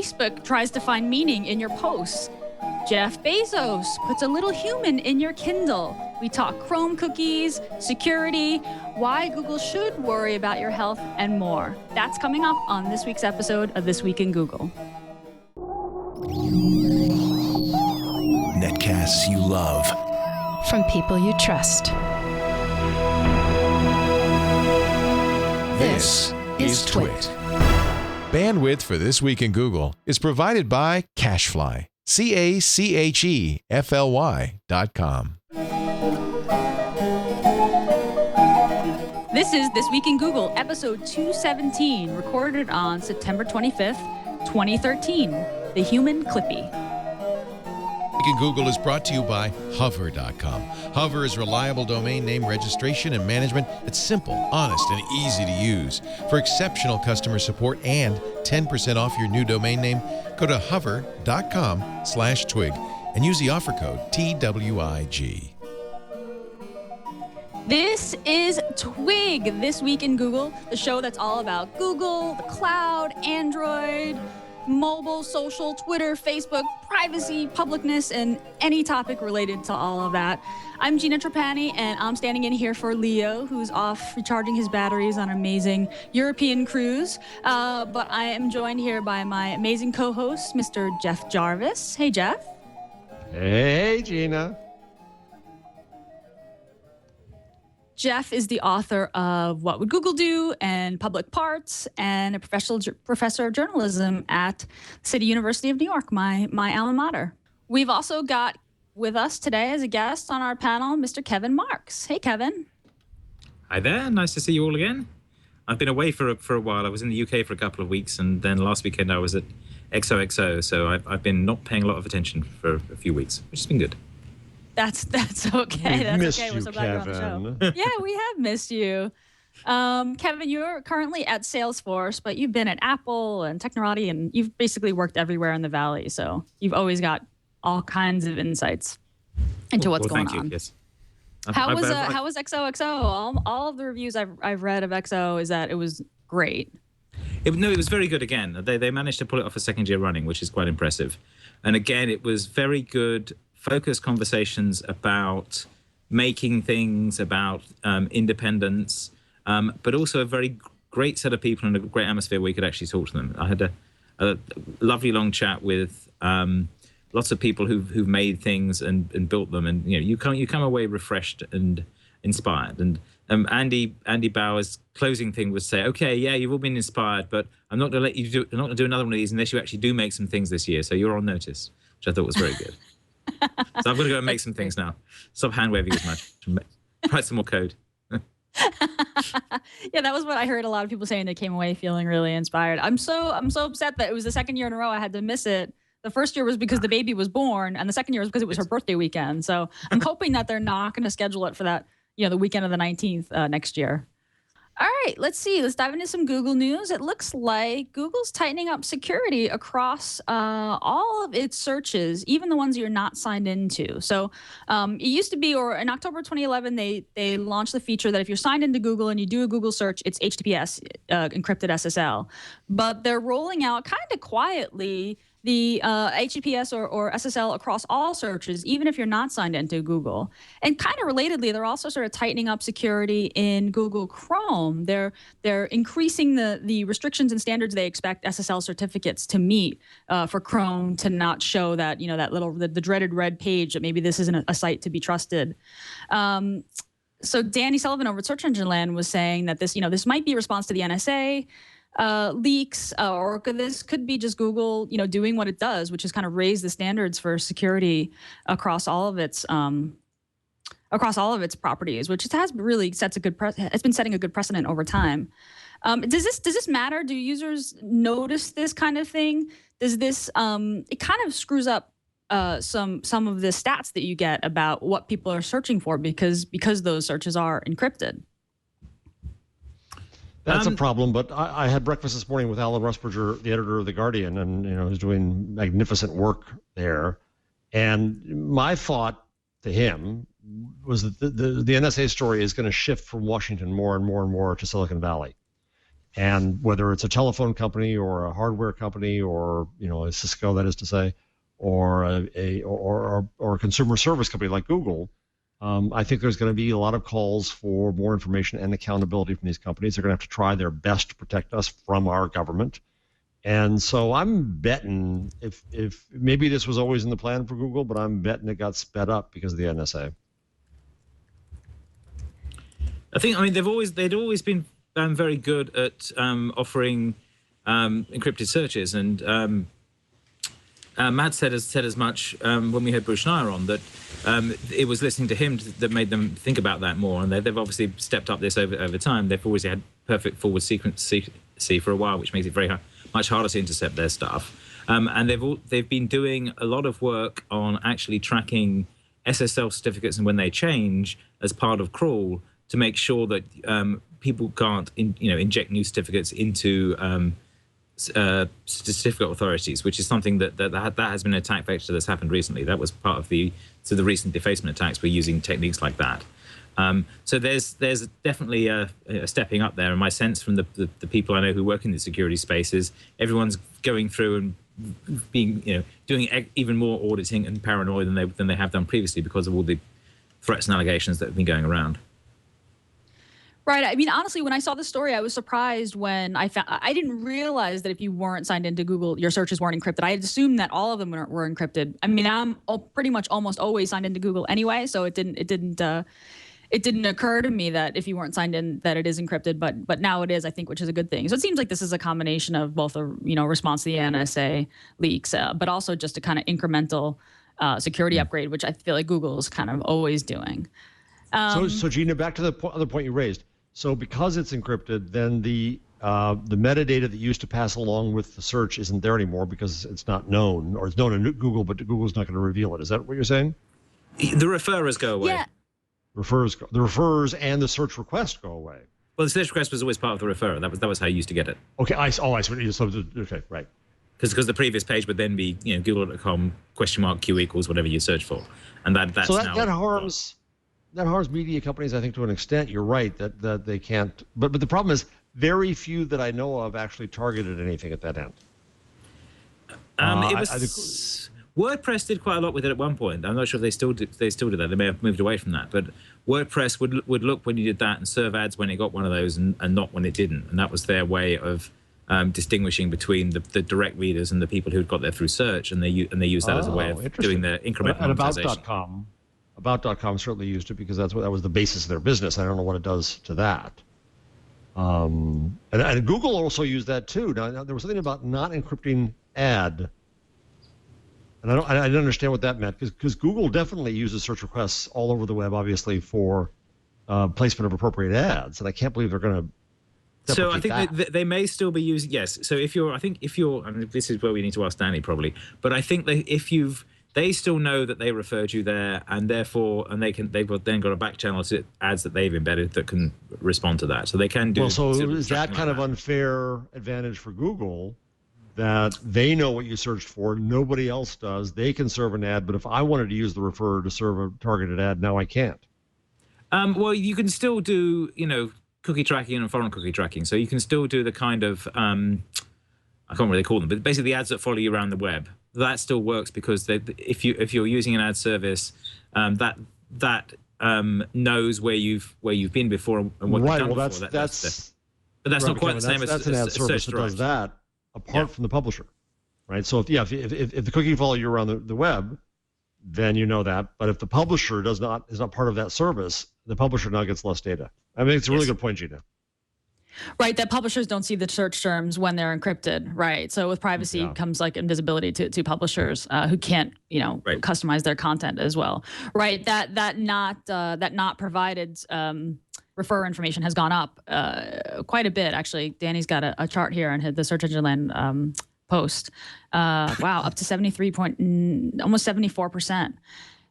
Facebook tries to find meaning in your posts. Jeff Bezos puts a little human in your Kindle. We talk Chrome cookies, security, why Google should worry about your health, and more. That's coming up on this week's episode of This Week in Google. Netcasts you love. From people you trust. This is Twit. Bandwidth for This Week in Google is provided by Cachefly. CACHEFLY.com. This is This Week in Google, episode 217, recorded on September 25th, 2013. The Human Clippy. Week in Google is brought to you by Hover.com. Hover is reliable domain name registration and management that's simple, honest, and easy to use. For exceptional customer support and 10% off your new domain name, go to hover.com/twig and use the offer code TWIG. This is Twig, This Week in Google, the show that's all about Google, the cloud, Android, mobile, social, Twitter, Facebook, privacy, publicness, and any topic related to all of that. I'm Gina Trapani, and I'm standing in here for Leo, who's off recharging his batteries on an amazing European cruise. But I am joined here by my amazing co-host, Mr. Jeff Jarvis. Hey, Jeff. Hey, Gina. Jeff is the author of What Would Google Do and Public Parts, and a professor of journalism at City University of New York, my alma mater. We've also got with us today as a guest on our panel, Mr. Kevin Marks. Hey, Kevin. Hi there. Nice to see you all again. I've been away for a while. I was in the UK for a couple of weeks, and then last weekend I was at XOXO, so I've been not paying a lot of attention for a few weeks, which has been good. That's okay. We've That's missed okay. We're you, so glad you're on the Kevin. show. Yeah, we have missed you. Kevin, you're currently at Salesforce, but you've been at Apple and Technorati, and you've basically worked everywhere in the Valley. So you've always got all kinds of insights into what's going on. Thank you. Yes. How was XOXO? All of the reviews I've read of XO is that it was great. It was very good again. They managed to pull it off a second year running, which is quite impressive. And again, it was very good, focused conversations about making things, about independence, but also a very great set of people and a great atmosphere where you could actually talk to them. I had a lovely long chat with lots of people who've made things and built them, and you come away refreshed and inspired. And Andy Bauer's closing thing was say, okay, yeah, you've all been inspired, but I'm not going to do another one of these unless you actually do make some things this year. So you're on notice, which I thought was very good. So I've got to go and make some things now. Stop hand waving as much. Write some more code. Yeah, that was what I heard a lot of people saying. They came away feeling really inspired. I'm so upset that it was the second year in a row I had to miss it. The first year was because the baby was born, and the second year was because it was her birthday weekend. So I'm hoping that they're not going to schedule it for that, the weekend of the 19th next year. All right, let's see. Let's dive into some Google news. It looks like Google's tightening up security across all of its searches, even the ones you're not signed into. So it used to be, or in October 2011, they launched the feature that if you're signed into Google and you do a Google search, it's HTTPS, encrypted SSL. But they're rolling out kind of quietly the HTTPS or SSL across all searches, even if you're not signed into Google. And kind of relatedly, they're also sort of tightening up security in Google Chrome. They're increasing the restrictions and standards they expect SSL certificates to meet for Chrome to not show that, that little, the dreaded red page that maybe this isn't a site to be trusted. So Danny Sullivan over at Search Engine Land was saying that this might be a response to the NSA leaks, or this could be just Google, doing what it does, which is kind of raise the standards for security across all of its properties, which it has really it's been setting a good precedent over time. Does this matter? Do users notice this kind of thing? Does this it kind of screws up some of the stats that you get about what people are searching for because those searches are encrypted? That's a problem, but I had breakfast this morning with Alan Rusbridger, the editor of The Guardian, and who's doing magnificent work there. And my thought to him was that the NSA story is going to shift from Washington more and more and more to Silicon Valley. And whether it's a telephone company or a hardware company or a Cisco, that is to say, or a consumer service company like Google, I think there's going to be a lot of calls for more information and accountability from these companies. They're going to have to try their best to protect us from our government. And so I'm betting if maybe this was always in the plan for Google, but I'm betting it got sped up because of the NSA. I mean, they'd always been very good at offering encrypted searches, and Matt said as much when we had Bruce Schneier on, that it was listening to him that made them think about that more, and they've obviously stepped up this over time. They've always had perfect forward secrecy for a while, which makes it much harder to intercept their stuff. And they've been doing a lot of work on actually tracking SSL certificates and when they change as part of crawl to make sure that people can't inject new certificates into certificate authorities, which is something that has been an attack vector that's happened recently. That was part of the recent defacement attacks. We're using techniques like that. So there's definitely a stepping up there, and my sense from the people I know who work in the security space is everyone's going through and being doing even more auditing and paranoid than they have done previously because of all the threats and allegations that have been going around. Right. I mean, honestly, when I saw the story, I was surprised when I didn't realize that if you weren't signed into Google, your searches weren't encrypted. I had assumed that all of them were encrypted. I mean, I'm pretty much almost always signed into Google anyway, so it didn't occur to me that if you weren't signed in that it is encrypted, but now it is, I think, which is a good thing. So it seems like this is a combination of both a response to the NSA leaks, but also just a kind of incremental security upgrade, which I feel like Google is kind of always doing. So Gina, back to the other point you raised. So because it's encrypted, then the metadata that used to pass along with the search isn't there anymore because it's not known, or it's known in Google, but Google's not going to reveal it. Is that what you're saying? The referrers go away. Yeah. The referrers and the search request go away. Well, the search request was always part of the referrer. That was how you used to get it. Okay, I see. Okay, right. Because the previous page would then be google.com *Q = whatever you search for, and that's so now that harms media companies, I think, to an extent. You're right that they can't. But the problem is very few that I know of actually targeted anything at that end. WordPress did quite a lot with it at one point. I'm not sure if they still do that. They may have moved away from that. But WordPress would look when you did that and serve ads when it got one of those and not when it didn't. And that was their way of distinguishing between the direct readers and the people who got there through search. And they used that as a way of doing their incremental monetization. About.com certainly used it because that was the basis of their business. I don't know what it does to that. And Google also used that too. Now there was something about not encrypting ad, and I didn't understand what that meant because Google definitely uses search requests all over the web, obviously for placement of appropriate ads, and I can't believe they're going to. So I think they may still be using, yes. So if you're, I mean, this is where we need to ask Danny probably, but I think that they still know that they referred you there, and therefore, they've then got a back channel to ads that they've embedded that can respond to that. So they can do. Well, so is that kind of unfair advantage for Google that they know what you searched for, nobody else does? They can serve an ad, but if I wanted to use the referrer to serve a targeted ad, now I can't. Well, you can still do, cookie tracking and foreign cookie tracking. So you can still do the kind of, I can't really call them, but basically the ads that follow you around the web. That still works because if you're using an ad service, that knows where you've been before and what you've done before. But that's not quite the same as that's an ad service that does that apart from the publisher, right? So if the cookie follow you around the web, then you know that. But if the publisher is not part of that service, the publisher now gets less data. I mean, it's a really good point, Gina. Right, that publishers don't see the search terms when they're encrypted, right? So with privacy comes like invisibility to publishers who can't, customize their content as well, right? That not provided referrer information has gone up quite a bit, actually. Danny's got a chart here on the Search Engine Land post. Wow, up to almost 74%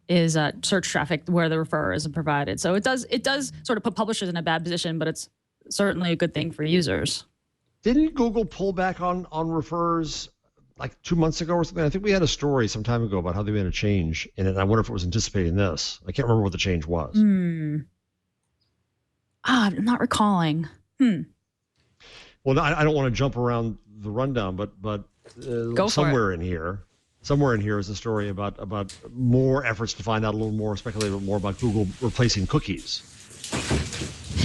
is search traffic where the referrer isn't provided. So it does sort of put publishers in a bad position, but it's certainly a good thing for users. Didn't Google pull back on referrers like 2 months ago or something? I think we had a story some time ago about how they made a change in it. And I wonder if it was anticipating this. I can't remember what the change was. I'm not recalling. Well, I don't want to jump around the rundown, but somewhere in here is a story about more efforts to find out a little more, speculate a little more about Google replacing cookies.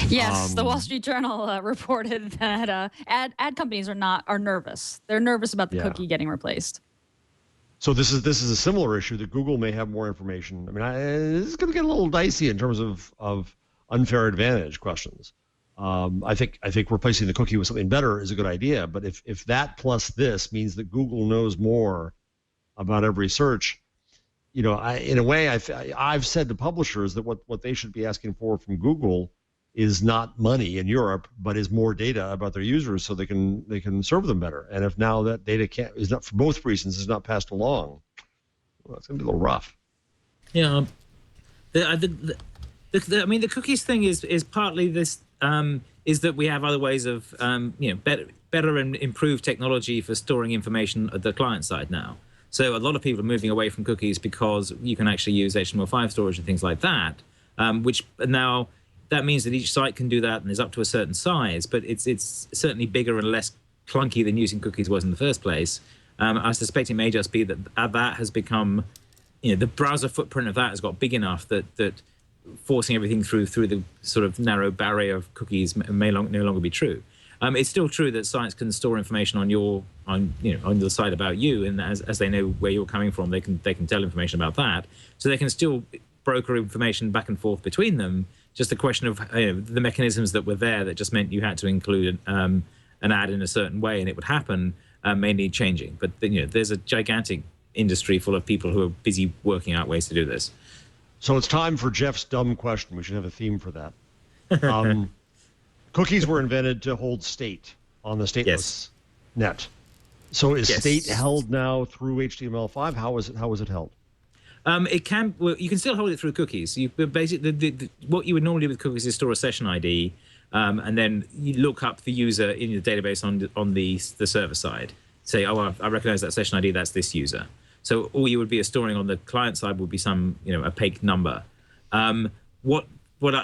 Yes, the Wall Street Journal reported that ad companies are nervous. They're nervous about the cookie getting replaced. So this is a similar issue that Google may have more information. I mean, this is going to get a little dicey in terms of unfair advantage questions. I think replacing the cookie with something better is a good idea. But if that plus this means that Google knows more about every search, in a way, I've said to publishers that what they should be asking for from Google is not money in Europe, but is more data about their users so they can serve them better. And if now that data is not, for both reasons, is not passed along, well, it's going to be a little rough. Yeah, the cookies thing is partly this. Is that we have other ways of better and improved technology for storing information at the client side now. So a lot of people are moving away from cookies because you can actually use HTML5 storage and things like that, which now. That means that each site can do that and is up to a certain size, but it's certainly bigger and less clunky than using cookies was in the first place. I suspect it may just be that has become, the browser footprint of that has got big enough that forcing everything through the sort of narrow barrier of cookies may no longer be true. It's still true that sites can store information on the site about you, and as they know where you're coming from, they can tell information about that. So they can still broker information back and forth between them. Just a question of the mechanisms that were there that just meant you had to include an ad in a certain way and it would happen may need changing. But there's a gigantic industry full of people who are busy working out ways to do this. So it's time for Jeff's dumb question. We should have a theme for that. Cookies were invented to hold state on the stateless net. So is state held now through HTML5? How is it held? You can still hold it through cookies. You basically what you would normally do with cookies is store a session ID, and then you look up the user in your database on the server side. Say, oh, I recognize that session ID. That's this user. So all you would be storing on the client side would be some opaque number. What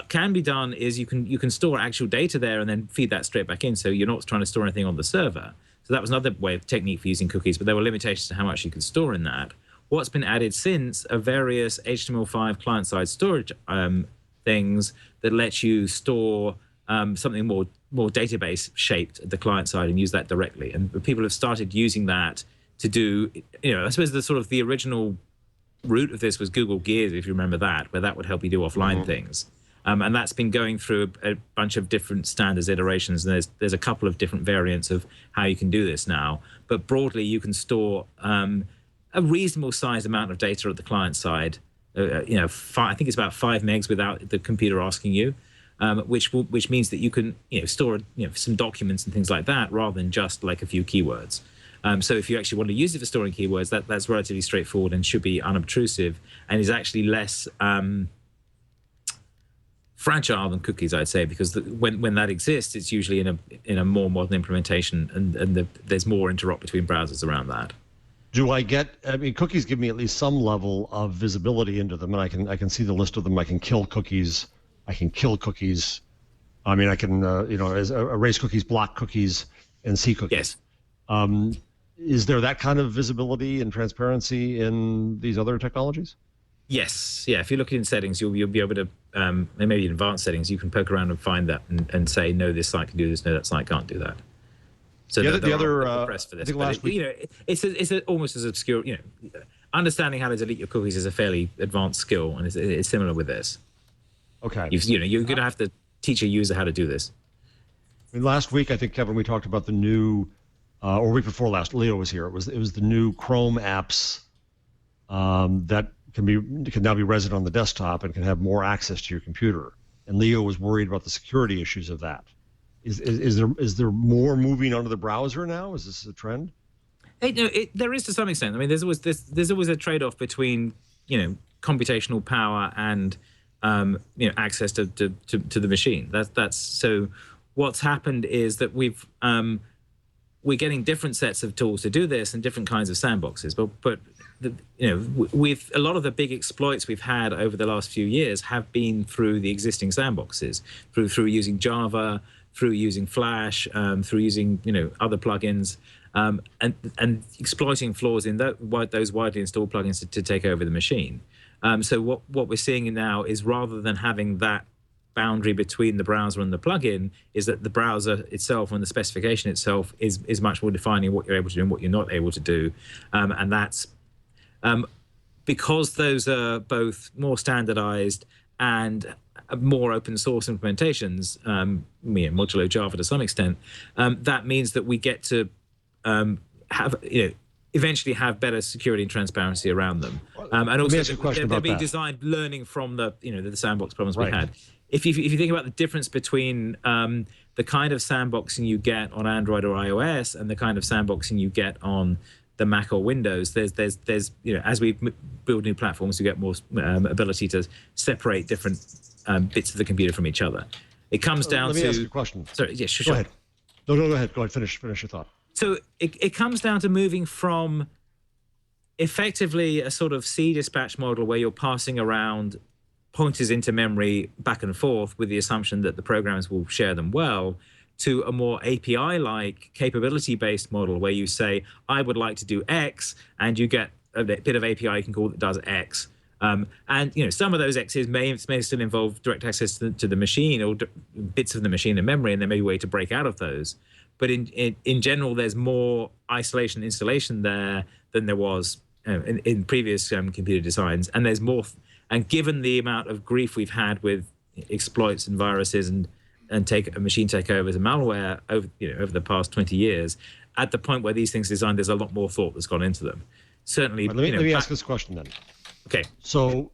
can be done is you can store actual data there and then feed that straight back in. So you're not trying to store anything on the server. So that was another technique for using cookies, but there were limitations to how much you could store in that. What's been added since are various HTML5 client-side storage things that let you store something more database-shaped at the client side and use that directly. And people have started using that to do, I suppose the original root of this was Google Gears, if you remember that, where that would help you do offline things. And that's been going through a bunch of different standards iterations. And there's a couple of different variants of how you can do this now. But broadly, you can store a reasonable sized amount of data at the client side, I think it's about 5 megs without the computer asking you, which means that you can store some documents and things like that rather than just like a few keywords. So if you actually want to use it for storing keywords, that's relatively straightforward and should be unobtrusive and is actually less fragile than cookies, I'd say, because when that exists, it's usually in a more modern implementation and there's more interop between browsers around that. Cookies give me at least some level of visibility into them, and I can see the list of them. I can kill cookies. I can erase cookies, block cookies, and see cookies. Yes. Is there that kind of visibility and transparency in these other technologies? Yes. Yeah. If you look in settings, you'll be able to, maybe in advanced settings, you can poke around and find that and say, no, this site can do this, no, that site can't do that. So the other press for this, I think last week, it's almost as obscure. Understanding how to delete your cookies is a fairly advanced skill, and it's similar with this. Okay. You're going to have to teach a user how to do this. Last week, I think, Kevin, we talked about the new, or week before last, Leo was here. It was the new Chrome apps that can now be resident on the desktop and can have more access to your computer. And Leo was worried about the security issues of that. Is there more moving onto the browser now? Is this a trend? There is to some extent. I mean, there's always a trade-off between computational power and access to the machine. That's so. What's happened is that we're getting different sets of tools to do this and different kinds of sandboxes. But with a lot of the big exploits we've had over the last few years have been through the existing sandboxes, through using Java, through using Flash, through using other plugins, and exploiting flaws in those widely installed plugins to take over the machine. So what we're seeing now is, rather than having that boundary between the browser and the plugin, is that the browser itself and the specification itself is much more defining what you're able to do and what you're not able to do, and that's because those are both more standardized and more open source implementations, modulo Java to some extent. That means that we get to have eventually have better security and transparency around them, and also they'll be designed learning from the sandbox problems we had. If you think about the difference between the kind of sandboxing you get on Android or iOS and the kind of sandboxing you get on the Mac or Windows, there's as we build new platforms, we get more ability to separate different bits of the computer from each other. It comes down to. Let me ask you a question. Sorry, yeah, sure. Go ahead. No, go ahead. Go ahead. Finish your thought. So it comes down to moving from effectively a sort of C dispatch model where you're passing around pointers into memory back and forth with the assumption that the programs will share them well, to a more API-like capability-based model where you say, I would like to do X, and you get a bit of API you can call that does X. And some of those X's may still involve direct access to the machine or bits of the machine in memory, and there may be a way to break out of those. But in general, there's more isolation installation there than there was in previous computer designs, and there's more. And given the amount of grief we've had with exploits and viruses and machine takeovers and malware over the past 20 years, at the point where these things are designed, there's a lot more thought that's gone into them. Certainly. Right, let me ask this question then. Okay. So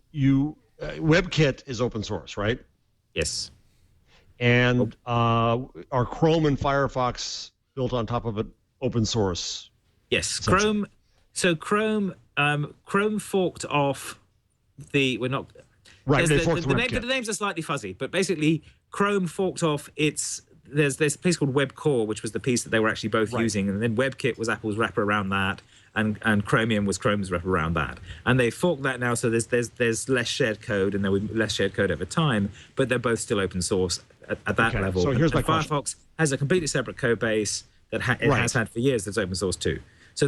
WebKit is open source, right? Yes. And are Chrome and Firefox built on top of it open source? Yes. Chrome. So Chrome forked off the. We're not. Right. The names are slightly fuzzy, but basically Chrome forked off its. There's a piece called WebCore, which was the piece that they were actually both using, and then WebKit was Apple's wrapper around that, and Chromium was Chrome's wrapper around that. And they forked that now, so there's less shared code, and there was less shared code over time, but they're both still open source at that level. So here's my question. Firefox has a completely separate code base that it has had for years that's open source too. So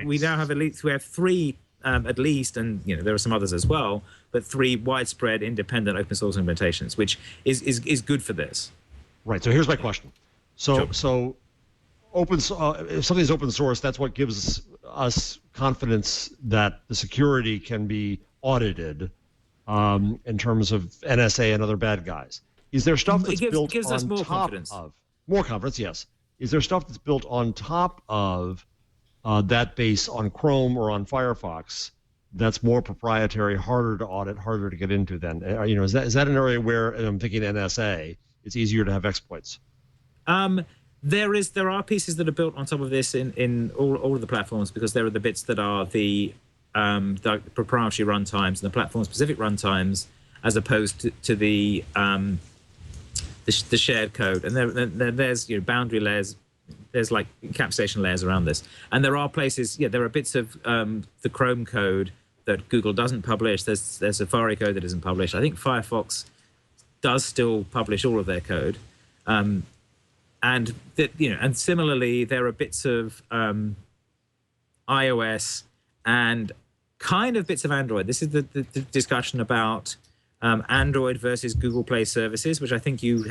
we now have three at least, and there are some others as well, but three widespread independent open source implementations, which is good for this. Right. So here's my question. So if something's open source, that's what gives us confidence that the security can be audited in terms of NSA and other bad guys. Is there stuff that's built on us more top confidence. of more confidence? Yes. Is there stuff that's built on top of that base on Chrome or on Firefox that's more proprietary, harder to audit, harder to get into? Then is that an area where, and I'm thinking NSA, it's easier to have exploits? There are pieces that are built on top of this in all of the platforms, because there are the bits that are the proprietary runtimes and the platform-specific runtimes, as opposed to the shared code. And there's boundary layers. There's like encapsulation layers around this, and there are places. There are bits of the Chrome code that Google doesn't publish. There's Safari code that isn't published. I think Firefox does still publish all of their code, and similarly there are bits of iOS and kind of bits of Android. This is the discussion about Android versus Google Play services, which I think you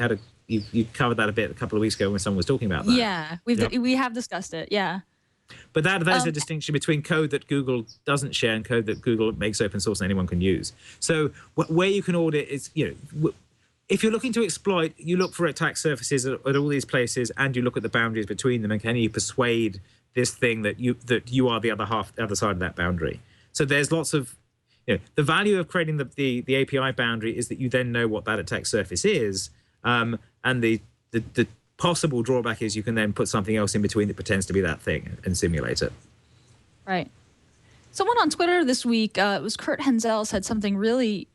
covered that a bit a couple of weeks ago when someone was talking about that. Yeah, we have discussed it. Yeah. But that is a distinction between code that Google doesn't share and code that Google makes open source and anyone can use. So where you can audit is, if you're looking to exploit, you look for attack surfaces at all these places, and you look at the boundaries between them, and can you persuade this thing that you are the other side of that boundary? So there's lots of, the value of creating the API boundary is that you then know what that attack surface is, and the possible drawback is you can then put something else in between that pretends to be that thing and simulate it. Right. Someone on Twitter this week, it was Kurt Henzel, said something really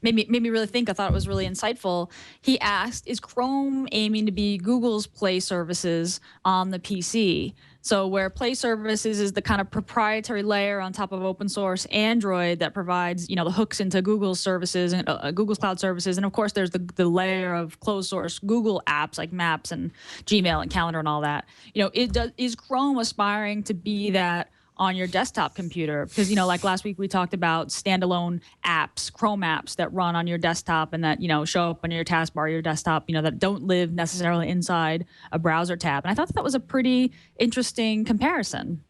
made me really think. I thought it was really insightful. He asked, is Chrome aiming to be Google's Play services on the PC? So where Play services is the kind of proprietary layer on top of open source Android that provides, the hooks into Google's services and Google's cloud services. And of course, there's the layer of closed source Google apps like Maps and Gmail and Calendar and all that. Is Chrome aspiring to be that on your desktop computer? Because, like last week we talked about standalone apps, Chrome apps that run on your desktop and that, show up on your taskbar, your desktop, that don't live necessarily inside a browser tab. And I thought that was a pretty interesting comparison.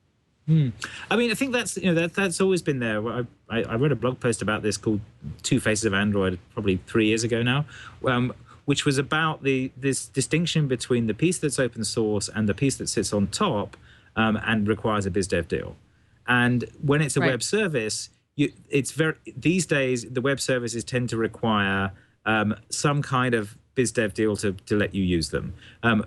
I mean, I think that's, that's always been there. I read a blog post about this called Two Faces of Android probably 3 years ago now, which was about this distinction between the piece that's open source and the piece that sits on top and requires a biz dev deal. And when it's a web service, these days the web services tend to require some kind of biz dev deal to let you use them.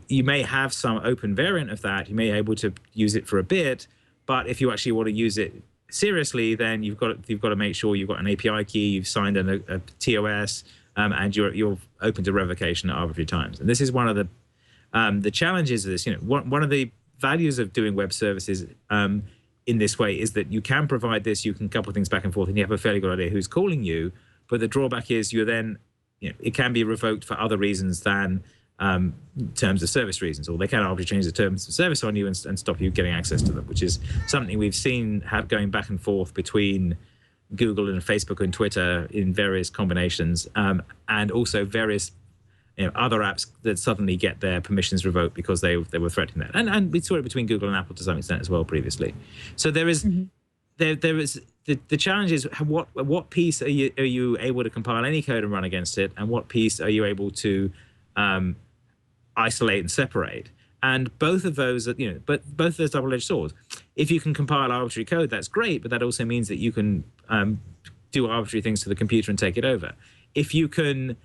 You may have some open variant of that. You may be able to use it for a bit, but if you actually want to use it seriously, then you've got to make sure you've got an API key, you've signed a TOS, and you're open to revocation at arbitrary times. And this is one of the challenges of this. One of the values of doing web services in this way is that you can provide this, you can couple things back and forth, and you have a fairly good idea who's calling you. But the drawback is you're then, it can be revoked for other reasons than terms of service reasons, or they can arbitrarily change the terms of service on you and stop you getting access to them, which is something we've seen going back and forth between Google and Facebook and Twitter in various combinations, and also various other apps that suddenly get their permissions revoked because they were threatening that. And we saw it between Google and Apple to some extent as well previously. So there is there is the challenge is what piece are you able to compile any code and run against it, and what piece are you able to isolate and separate? And both of those but both of those double-edged swords. If you can compile arbitrary code, that's great, but that also means that you can do arbitrary things to the computer and take it over. If you can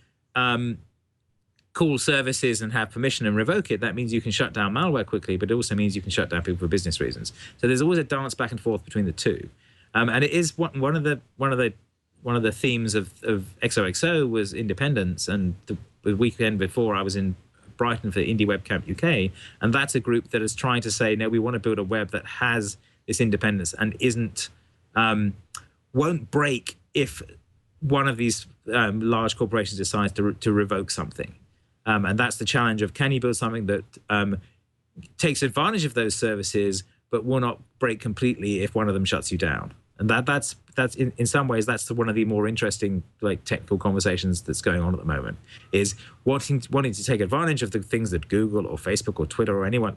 call services and have permission and revoke it, that means you can shut down malware quickly, but it also means you can shut down people for business reasons. So there's always a dance back and forth between the two, and it is one of the themes of XOXO was independence. And the weekend before, I was in Brighton for Indie Web Camp UK, and that's a group that is trying to say, no, we want to build a web that has this independence and won't break if one of these large corporations decides to revoke something. And that's the challenge of, can you build something that takes advantage of those services but will not break completely if one of them shuts you down? And that's in some ways that's one of the more interesting technical conversations that's going on at the moment, is wanting to take advantage of the things that Google or Facebook or Twitter or anyone,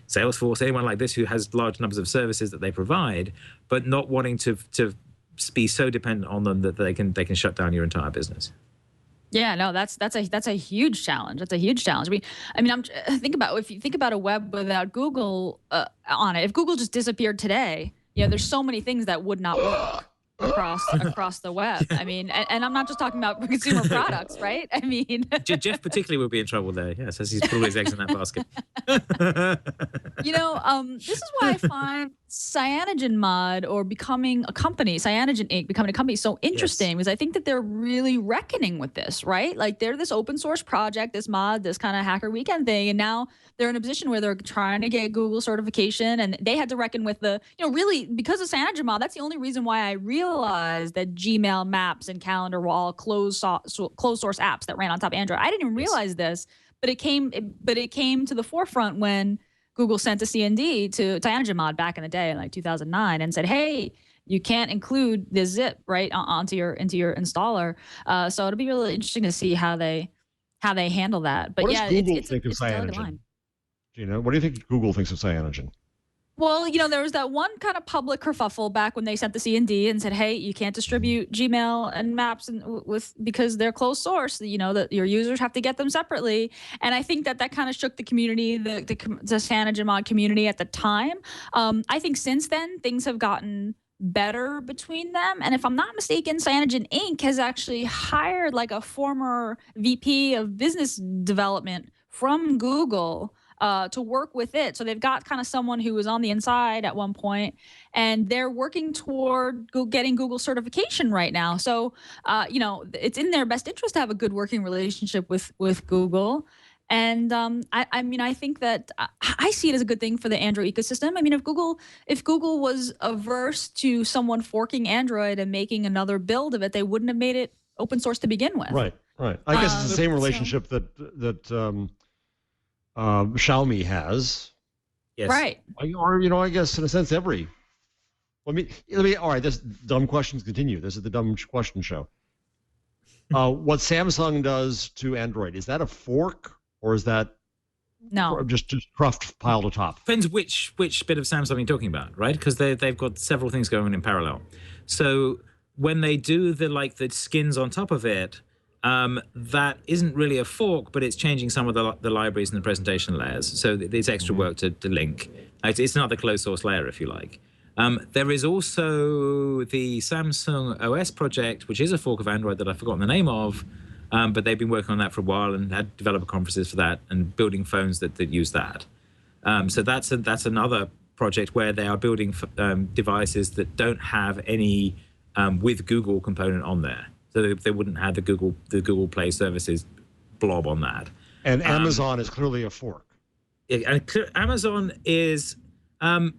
Salesforce, anyone like this who has large numbers of services that they provide, but not wanting to be so dependent on them that they can shut down your entire business. Yeah, no, that's a huge challenge. That's a huge challenge. I mean, if you think about a web without Google on it, if Google just disappeared today, there's so many things that would not work across the web. I mean, and I'm not just talking about consumer products, right? I mean, Jeff particularly would be in trouble there. Yes, as he's put all his eggs in that basket. This is why I find CyanogenMod or becoming a company, Cyanogen Inc. becoming a company so interesting, because I think that they're really reckoning with this, right? Like they're this open source project, this mod, this kind of hacker weekend thing, and now they're in a position where they're trying to get Google certification, and they had to reckon with really because of CyanogenMod. That's the only reason why I realized that Gmail, Maps, and Calendar were all closed source apps that ran on top of Android. I didn't even realize this, but it came to the forefront when Google sent a CND to CyanogenMod back in the day in 2009 and said, hey, you can't include this zip into your installer. So it'll be really interesting to see how they handle that. But what yeah, does Google it's think of Cyanogen? What do you think Google thinks of Cyanogen? Well, there was that one kind of public kerfuffle back when they sent the CND and said, "Hey, you can't distribute Gmail and Maps because they're closed source. That your users have to get them separately." And I think that kind of shook the community, the CyanogenMod community at the time. I think since then things have gotten better between them. And if I'm not mistaken, Cyanogen Inc. has actually hired a former VP of business development from Google to work with it. So they've got kind of someone who was on the inside at one point, and they're working toward getting Google certification right now. So, it's in their best interest to have a good working relationship with Google. And I mean, I think that I see it as a good thing for the Android ecosystem. I mean, if Google was averse to someone forking Android and making another build of it, they wouldn't have made it open source to begin with. Right. I guess it's the same relationship that Xiaomi has. Yes. Right. Or I guess in a sense let me. All right. This dumb questions continue. This is the dumb question show. What Samsung does to Android, is that a fork? Or is that just cruft piled atop? Depends which bit of Samsung you're talking about, right? Because they've got several things going on in parallel. So when they do the skins on top of it, that isn't really a fork, but it's changing some of the libraries and the presentation layers. So there's extra work to link. It's another closed source layer, if you like. There is also the Samsung OS project, which is a fork of Android that I've forgotten the name of. But they've been working on that for a while and had developer conferences for that and building phones that use that. So that's another project where they are building devices that don't have any with Google component on there. So they wouldn't have the Google Play services blob on that. And Amazon is clearly a fork. Amazon is, I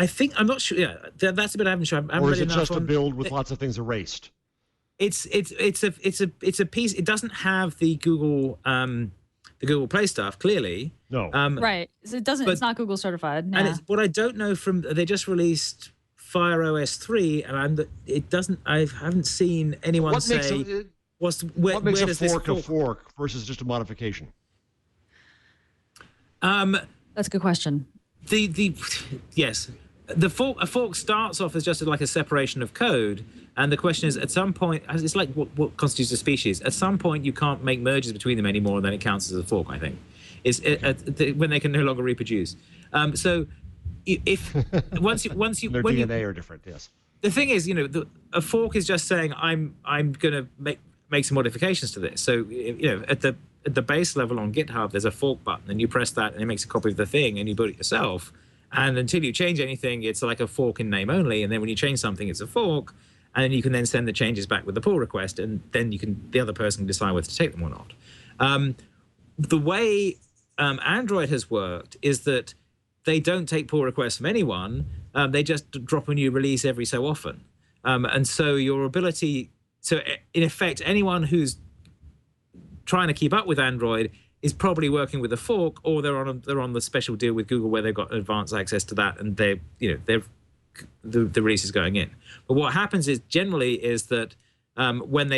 think, I'm not sure. Yeah, that's a bit I haven't sure. Or is it just a build with lots of things erased? It's a piece. It doesn't have the Google Play stuff clearly. No. Right. It doesn't. It's not Google certified. Yeah. And what I don't know they just released Fire OS 3, and it doesn't. I haven't seen anyone say what makes a fork a fork versus just a modification. That's a good question. Yes. A fork starts off as just like a separation of code, and the question is, at some point, it's like what constitutes a species. At some point, you can't make merges between them anymore, and then it counts as a fork. I think it's when they can no longer reproduce. So, if once you their when DNA are different, yes. The thing is, a fork is just saying I'm going to make some modifications to this. So at the base level on GitHub, there's a fork button, and you press that, and it makes a copy of the thing, and you build it yourself. And until you change anything, it's like a fork in name only. And then when you change something, it's a fork. And then you can then send the changes back with the pull request. And then the other person can decide whether to take them or not. The way Android has worked is that they don't take pull requests from anyone. They just drop a new release every so often. And so your ability, so in effect, anyone who's trying to keep up with Android is probably working with a fork, or they're on the special deal with Google where they've got advanced access to that, and the release is going in. But what happens is generally that when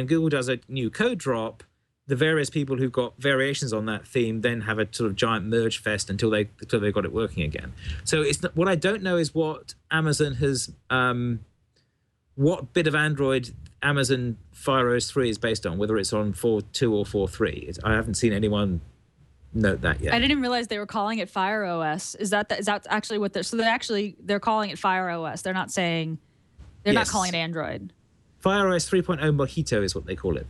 Google does a new code drop, the various people who've got variations on that theme then have a sort of giant merge fest until they got it working again. So what I don't know is what Amazon has, what bit of Android Amazon Fire OS 3 is based on, whether it's on 4.2 or 4.3. I haven't seen anyone note that yet. I didn't realize they were calling it Fire OS. Is that actually what they're calling it Fire OS? They're not saying not calling it Android. Fire OS 3.0 Mojito is what they call it.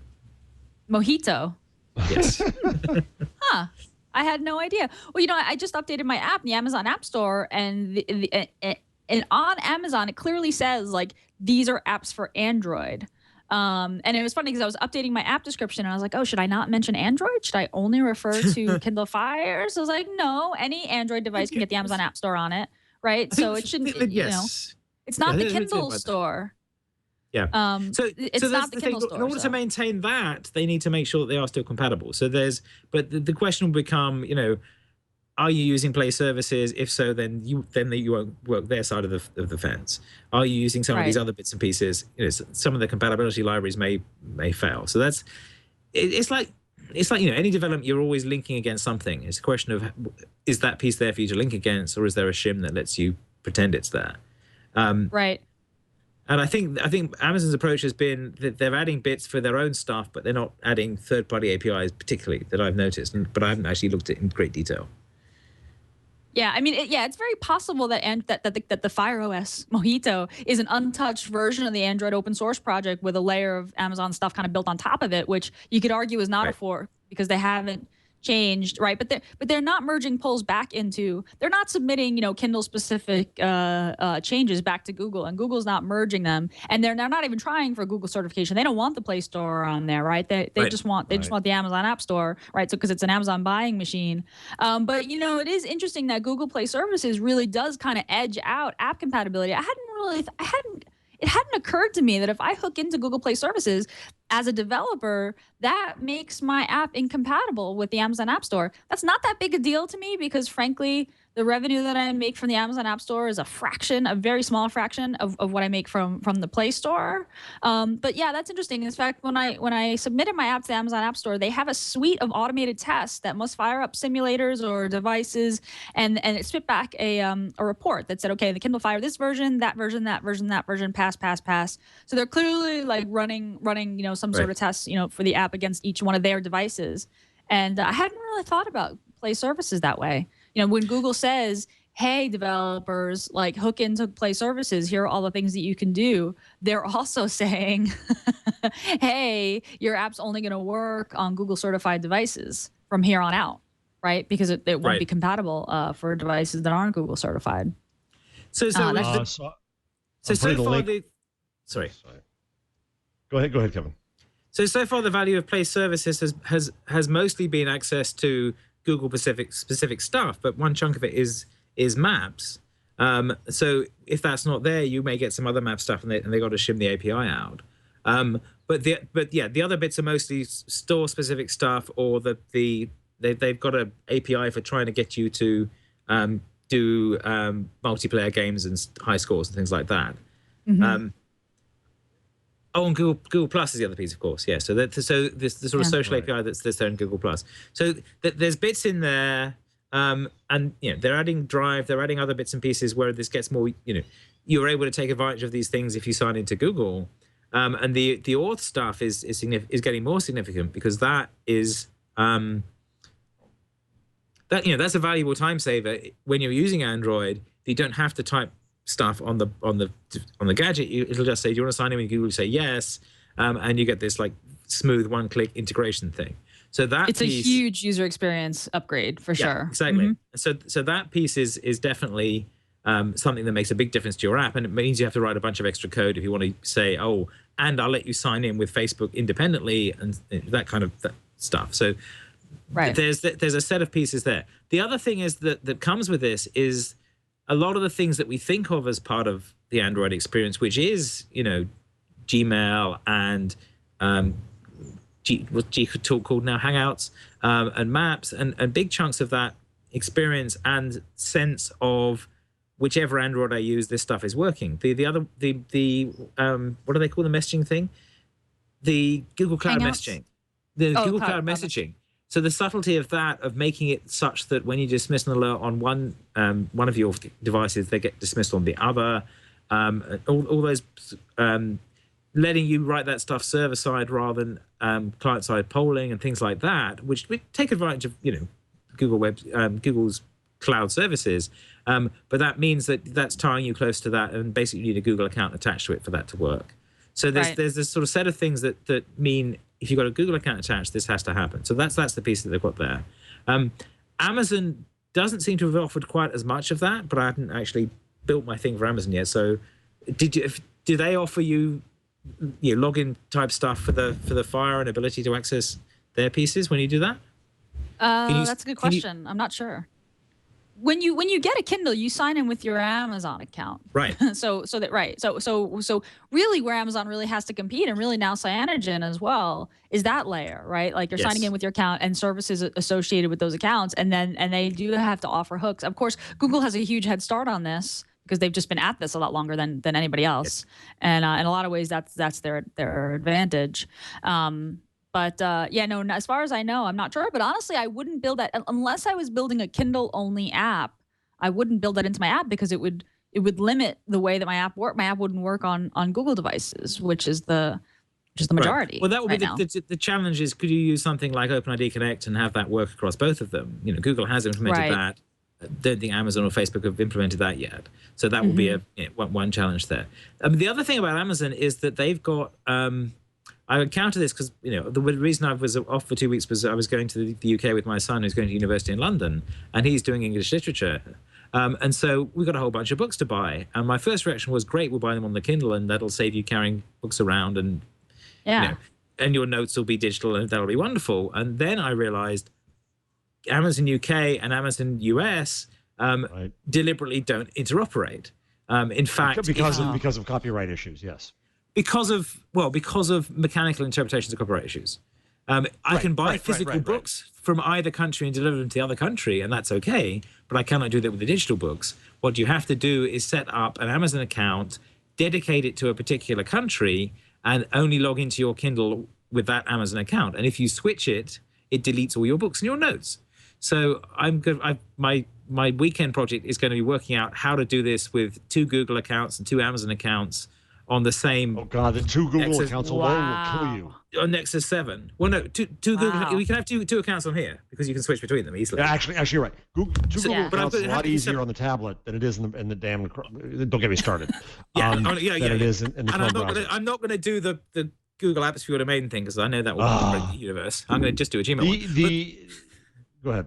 Mojito. Yes. Huh. I had no idea. Well, I just updated my app in the Amazon App Store, and and on Amazon it clearly says like these are apps for Android. And it was funny because I was updating my app description and I was like, oh, should I not mention Android? Should I only refer to Kindle Fire? So I was like, no, any Android device can get the Amazon App Store on it, right? So it shouldn't, it's not the Kindle store. Yeah. It's not the Kindle store. In order to maintain that, they need to make sure that they are still compatible. So but the question will become, are you using Play services? If so, then you won't work their side of the fence. Are you using some of these other bits and pieces? Some of the compatibility libraries may fail. So it's like any development, you're always linking against something. It's a question of, is that piece there for you to link against, or is there a shim that lets you pretend it's there? Right. And I think Amazon's approach has been that they're adding bits for their own stuff, but they're not adding third-party APIs particularly that I've noticed. But I haven't actually looked at it in great detail. Yeah, I mean, it's very possible that the Fire OS Mojito is an untouched version of the Android open source project with a layer of Amazon stuff kind of built on top of it, which you could argue is not a fork because they haven't changed, right? But they're not merging polls back into. They're not submitting, Kindle specific changes back to Google, and Google's not merging them, and they're not even trying for Google certification. They don't want the Play Store on there, right? They just want the Amazon App Store, right? So because it's an Amazon buying machine. But it is interesting that Google Play Services really does kind of edge out app compatibility. It hadn't occurred to me that if I hook into Google Play Services as a developer, that makes my app incompatible with the Amazon App Store. That's not that big a deal to me because, frankly, the revenue that I make from the Amazon App Store is a very small fraction of what I make from the Play Store. But yeah, that's interesting. In fact, when I submitted my app to the Amazon App Store, they have a suite of automated tests that must fire up simulators or devices, and it spit back a report that said, okay, the Kindle Fire this version, that version, that version, that version, pass. So they're clearly like running some sort of tests for the app against each one of their devices. And I hadn't really thought about Play Services that way. When Google says, hey, developers, like hook into Play Services, here are all the things that you can do, they're also saying, hey, your app's only going to work on Google certified devices from here on out, right? Because it won't be compatible for devices that aren't Google certified. So far sorry. Go ahead, Kevin. So far the value of Play Services has mostly been access to Google specific stuff, but one chunk of it is maps. So if that's not there, you may get some other map stuff, and they got to shim the API out. But the other bits are mostly store specific stuff, or they've got an API for trying to get you to do multiplayer games and high scores and things like that. Mm-hmm. And Google Plus is the other piece, of course. Yeah. So this the sort of social API that's there in Google Plus. So there's bits in there, and they're adding Drive, they're adding other bits and pieces where this gets more. You're able to take advantage of these things if you sign into Google, and the auth stuff is getting more significant because that is that's a valuable time saver when you're using Android. You don't have to type stuff on the gadget. It'll just say, do you want to sign in with Google? You say yes, and you get this like smooth one-click integration thing. So it's a huge user experience upgrade for sure. Exactly. Mm-hmm. So that piece is definitely something that makes a big difference to your app, and it means you have to write a bunch of extra code if you want to say, and I'll let you sign in with Facebook independently and that kind of stuff. So there's a set of pieces there. The other thing is that comes with this is a lot of the things that we think of as part of the Android experience, which is, Gmail and what's G called now, Hangouts, and Maps, and big chunks of that experience and sense of whichever Android I use, this stuff is working. The other what do they call the messaging thing? The Google Cloud Hangouts? Messaging. The Google Cloud Messaging. So the subtlety of that, of making it such that when you dismiss an alert on one of your devices, they get dismissed on the other. All those letting you write that stuff server side rather than client side polling and things like that, which we take advantage of, Google's cloud services. But that means that's tying you close to that, and basically you need a Google account attached to it for that to work. So there's this sort of set of things that mean, if you've got a Google account attached, this has to happen. So that's the piece that they've got there. Amazon doesn't seem to have offered quite as much of that, but I haven't actually built my thing for Amazon yet. So do they offer you login type stuff for the Fire and ability to access their pieces when you do that? That's a good question. I'm not sure. When you get a Kindle, you sign in with your Amazon account. Right. So really where Amazon really has to compete, and really now Cyanogen as well, is that layer, right? Like you're signing in with your account and services associated with those accounts, and they do have to offer hooks. Of course, Google has a huge head start on this because they've just been at this a lot longer than anybody else. And in a lot of ways that's their advantage. But as far as I know, I'm not sure. But honestly, I wouldn't build that unless I was building a Kindle-only app. I wouldn't build that into my app because it would limit the way that my app worked. My app wouldn't work on Google devices, which is the majority. Well, that would be the challenge. Is could you use something like OpenID Connect and have that work across both of them? Google has implemented that. I don't think Amazon or Facebook have implemented that yet. So that will be one challenge there. The other thing about Amazon is that they've got. I encountered this because, the reason I was off for 2 weeks was I was going to the UK with my son, who's going to university in London, and he's doing English literature. And so we got a whole bunch of books to buy. And my first reaction was, great, we'll buy them on the Kindle, and that'll save you carrying books around, and and your notes will be digital, and that'll be wonderful. And then I realized Amazon UK and Amazon US deliberately don't interoperate. In fact, because of copyright issues, yes. Because of mechanical interpretations of copyright issues. I can buy physical books from either country and deliver them to the other country, and that's okay, but I cannot do that with the digital books. What you have to do is set up an Amazon account, dedicate it to a particular country, and only log into your Kindle with that Amazon account. And if you switch it, it deletes all your books and your notes. So I'm good. My weekend project is going to be working out how to do this with 2 Google accounts and 2 Amazon accounts on the same. Oh God, the 2 Google Nexus, accounts alone will kill you. On Nexus 7. Well, no, two Google. We can have two accounts on here because you can switch between them easily. Yeah, actually, you're right. Google accounts is a lot easier on the tablet than it is in the damn. Don't get me started. Than it is in the Chrome browser. I'm not going to do the Google Apps for Your Domain thing because I know that will break the universe. I'm going to just do a Gmail one. Go ahead.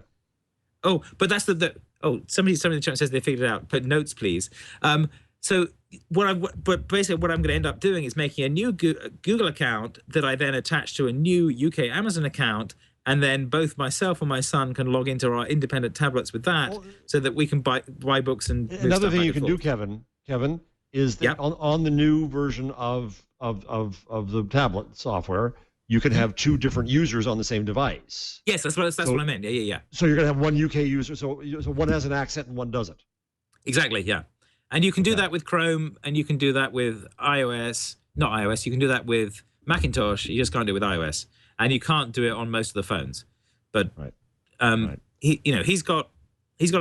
Oh, but that's somebody in the chat says they figured it out. Put notes, please. So but basically what I'm going to end up doing is making a new Google account that I then attach to a new UK Amazon account, and then both myself and my son can log into our independent tablets with that, so that we can buy books and move another stuff thing back you and can forth. do, Kevin, is that on the new version of the tablet software, you can have 2 different users on the same device. Yes, that's what I meant. Yeah. So you're going to have one UK user, so one has an accent and one doesn't. Exactly, yeah. And you can do that with Chrome, and you can do that with iOS. Not iOS. You can do that with Macintosh. You just can't do it with iOS, and you can't do it on most of the phones. But he's got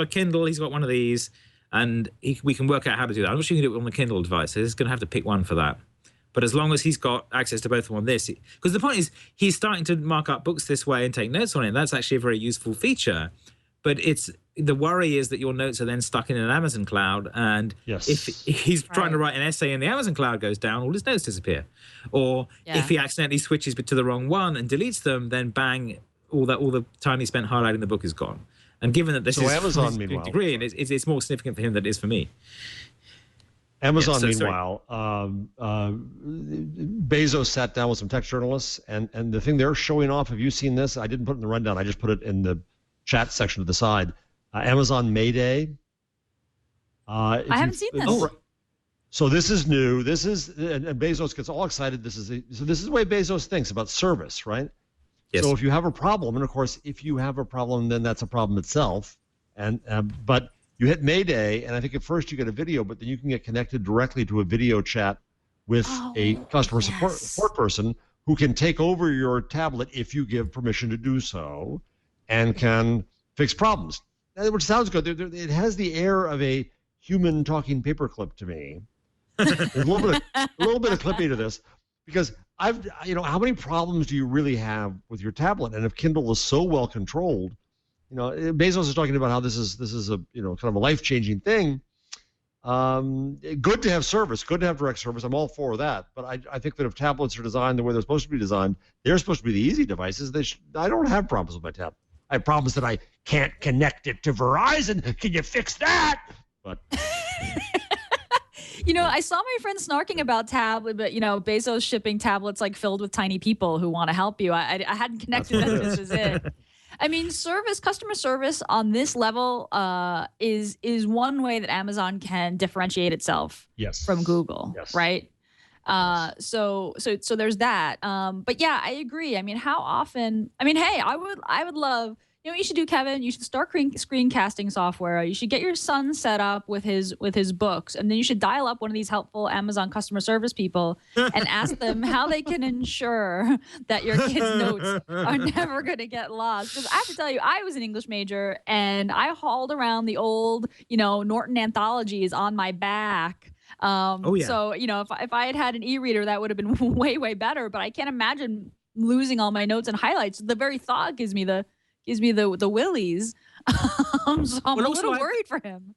a Kindle. He's got one of these, and we can work out how to do that. I'm not sure you can do it on the Kindle device. He's going to have to pick one for that. But as long as he's got access to both of them on this, because the point is he's starting to mark up books this way and take notes on it. And that's actually a very useful feature. But the worry is that your notes are then stuck in an Amazon cloud, and if he's trying to write an essay and the Amazon cloud goes down, all his notes disappear. Or if he accidentally switches to the wrong one and deletes them, then bang, all the time he spent highlighting the book is gone. And given that this is Amazon, his meanwhile, degree, and it's more significant for him than it is for me. Amazon, meanwhile, Bezos sat down with some tech journalists, and the thing they're showing off, have you seen this? I didn't put it in the rundown. I just put it in the chat section to the side. Amazon Mayday. I haven't seen this. So this is new. And Bezos gets all excited. This is the way Bezos thinks about service, right? Yes. So if you have a problem, and of course, if you have a problem, then that's a problem itself. But you hit Mayday, and I think at first you get a video, but then you can get connected directly to a video chat with a customer support person who can take over your tablet if you give permission to do so, and can fix problems. Which sounds good. It has the air of a human talking paperclip to me. There's a little bit of Clippy to this, because how many problems do you really have with your tablet? And if Kindle is so well controlled, Bezos is talking about how this is a kind of a life-changing thing. Good to have service, good to have direct service. I'm all for that. But I think that if tablets are designed the way they're supposed to be designed, they're supposed to be the easy devices. I don't have problems with my tablet. I have problems that I can't connect it to Verizon. Can you fix that? But I saw my friend snarking about tablet, but Bezos shipping tablets like filled with tiny people who want to help you. I hadn't connected that this is it. I mean, customer service on this level is one way that Amazon can differentiate itself from Google, right? So there's that. But yeah, I agree. I mean, how often? I mean, hey, I would love. What you should do, Kevin? You should start screencasting software. You should get your son set up with his books, and then you should dial up one of these helpful Amazon customer service people and ask them how they can ensure that your kids' notes are never going to get lost. Because I have to tell you, I was an English major, and I hauled around the old, Norton anthologies on my back. So if I had an e-reader, that would have been way, way better. But I can't imagine losing all my notes and highlights. The very thought gives me the willies. So I'm a little worried for him.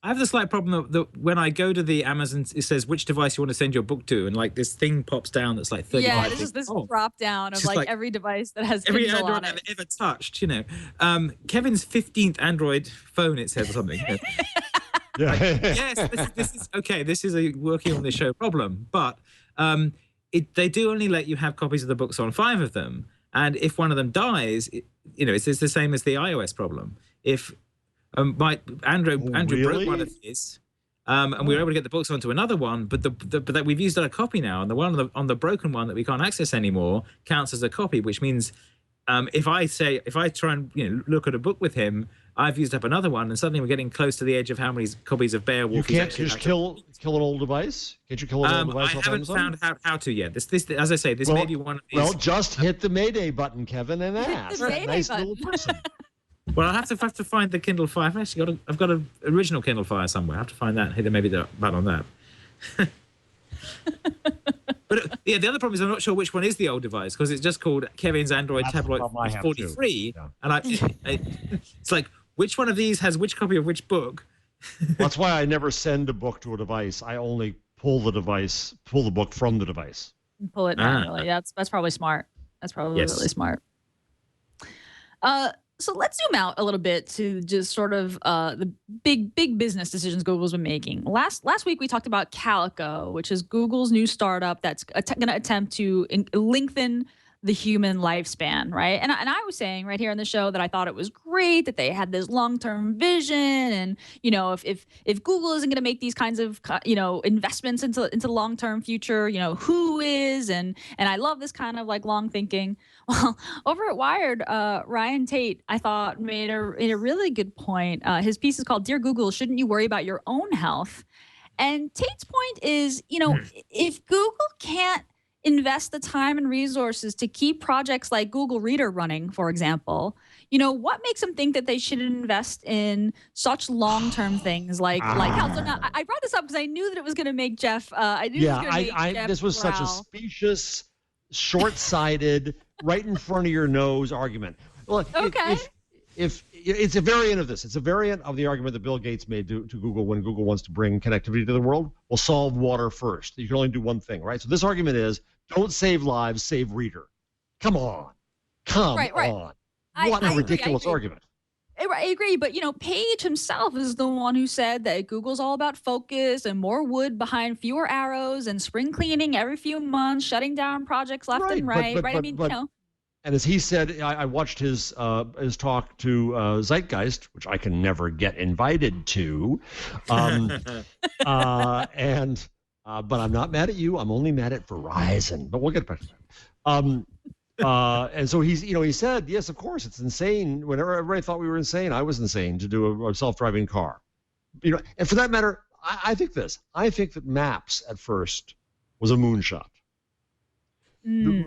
I have the slight problem that when I go to the Amazon, it says which device you want to send your book to, and like this thing pops down that's like 35. Yeah, there's just this drop down of like every device that has every Kindle Android on it. I've ever touched. You know, Kevin's 15th Android phone. It says or something. You know? Yeah. Yes, this is okay. This is a working on this show problem, but they do only let you have copies of the books on 5 of them, and if one of them dies, it's the same as the iOS problem. If Andrew broke one of his, and we were able to get the books onto another one, but that we've used a copy now, and the one on the broken one that we can't access anymore counts as a copy, which means if I try and look at a book with him, I've used up another one, and suddenly we're getting close to the edge of how many copies of Beowulf. You can't just kill an old device. Can't you kill an old device? I haven't found how to yet. This as I say, this may be one of these. Well, just hit the Mayday button, Kevin, and ask. Nice little person. Well, I have to find the Kindle Fire. I've got an original Kindle Fire somewhere. I have to find that and hit maybe the button on that. But the other problem is I'm not sure which one is the old device, because it's just called Kevin's Android Tablet 43, and it's like, which one of these has which copy of which book? That's why I never send a book to a device. I only pull the book from the device. Pull it manually. That's probably smart. That's probably really smart. So let's zoom out a little bit to just sort of the big business decisions Google's been making. Last week we talked about Calico, which is Google's new startup that's going to attempt to lengthen the human lifespan, right? And I was saying right here on the show that I thought it was great that they had this long-term vision, and if Google isn't going to make these kinds of investments into long-term future, who is? And I love this kind of like long thinking. Well, over at Wired, Ryan Tate, I thought made a really good point. His piece is called "Dear Google, Shouldn't You Worry About Your Own Health?" And Tate's point is, if Google can't invest the time and resources to keep projects like Google Reader running, for example, what makes them think that they should invest in such long-term things like health? So now, I brought this up because I knew that it was going to make Jeff. I knew it was going to make Jeff this was growl. Such a specious, short-sighted, right in front of your nose argument. Well, okay. If it's a variant of this, it's a variant of the argument that Bill Gates made to Google when Google wants to bring connectivity to the world. We'll solve water first. You can only do one thing, right? So this argument is, don't save lives, save reader. Come on. Right. On. What a ridiculous argument. I agree, but Page himself is the one who said that Google's all about focus and more wood behind fewer arrows and spring cleaning every few months, shutting down projects left and right. And as he said, I watched his talk to Zeitgeist, which I can never get invited to, but I'm not mad at you. I'm only mad at Verizon. But we'll get back to that. And so he said, yes, of course, it's insane. Whenever everybody thought we were insane, I was insane to do a self-driving car. And for that matter, I think that Maps at first was a moonshot.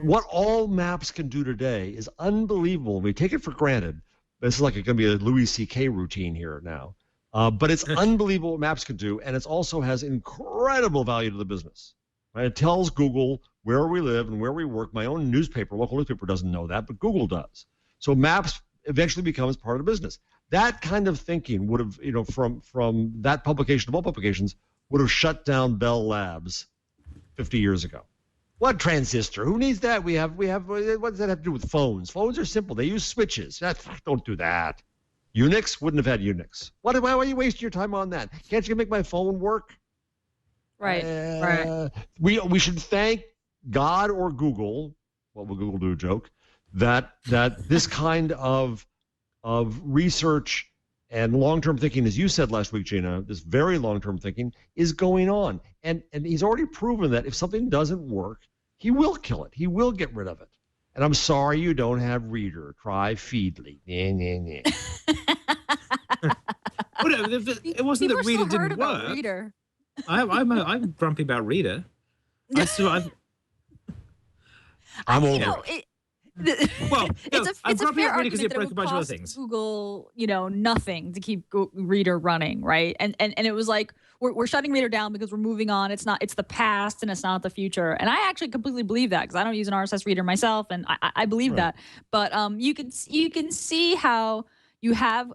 What all Maps can do today is unbelievable. We take it for granted. This is like going to be a Louis C.K. routine here now. But it's unbelievable what Maps can do, and it also has incredible value to the business. Right? It tells Google where we live and where we work. My own local newspaper doesn't know that, but Google does. So Maps eventually becomes part of the business. That kind of thinking would have, from that publication of all publications, would have shut down Bell Labs 50 years ago. What transistor? Who needs that? We have. What does that have to do with phones? Phones are simple. They use switches. Don't do that. Unix wouldn't have had Unix. Why are you wasting your time on that? Can't you make my phone work? Right. We should thank God or Google. What will Google do? Joke. That this kind of research and long-term thinking, as you said last week, Gina, this very long-term thinking is going on, and he's already proven that if something doesn't work, he will kill it. He will get rid of it. And I'm sorry you don't have Reader. Try Feedly. It wasn't that Reader didn't work. Reader. I'm grumpy about Reader. I'm over it. It's a fair argument that it would cost Google, nothing to keep Reader running, right? And it was like we're shutting Reader down because we're moving on. It's the past and it's not the future. And I actually completely believe that because I don't use an RSS reader myself, and I believe that. But you can see how you have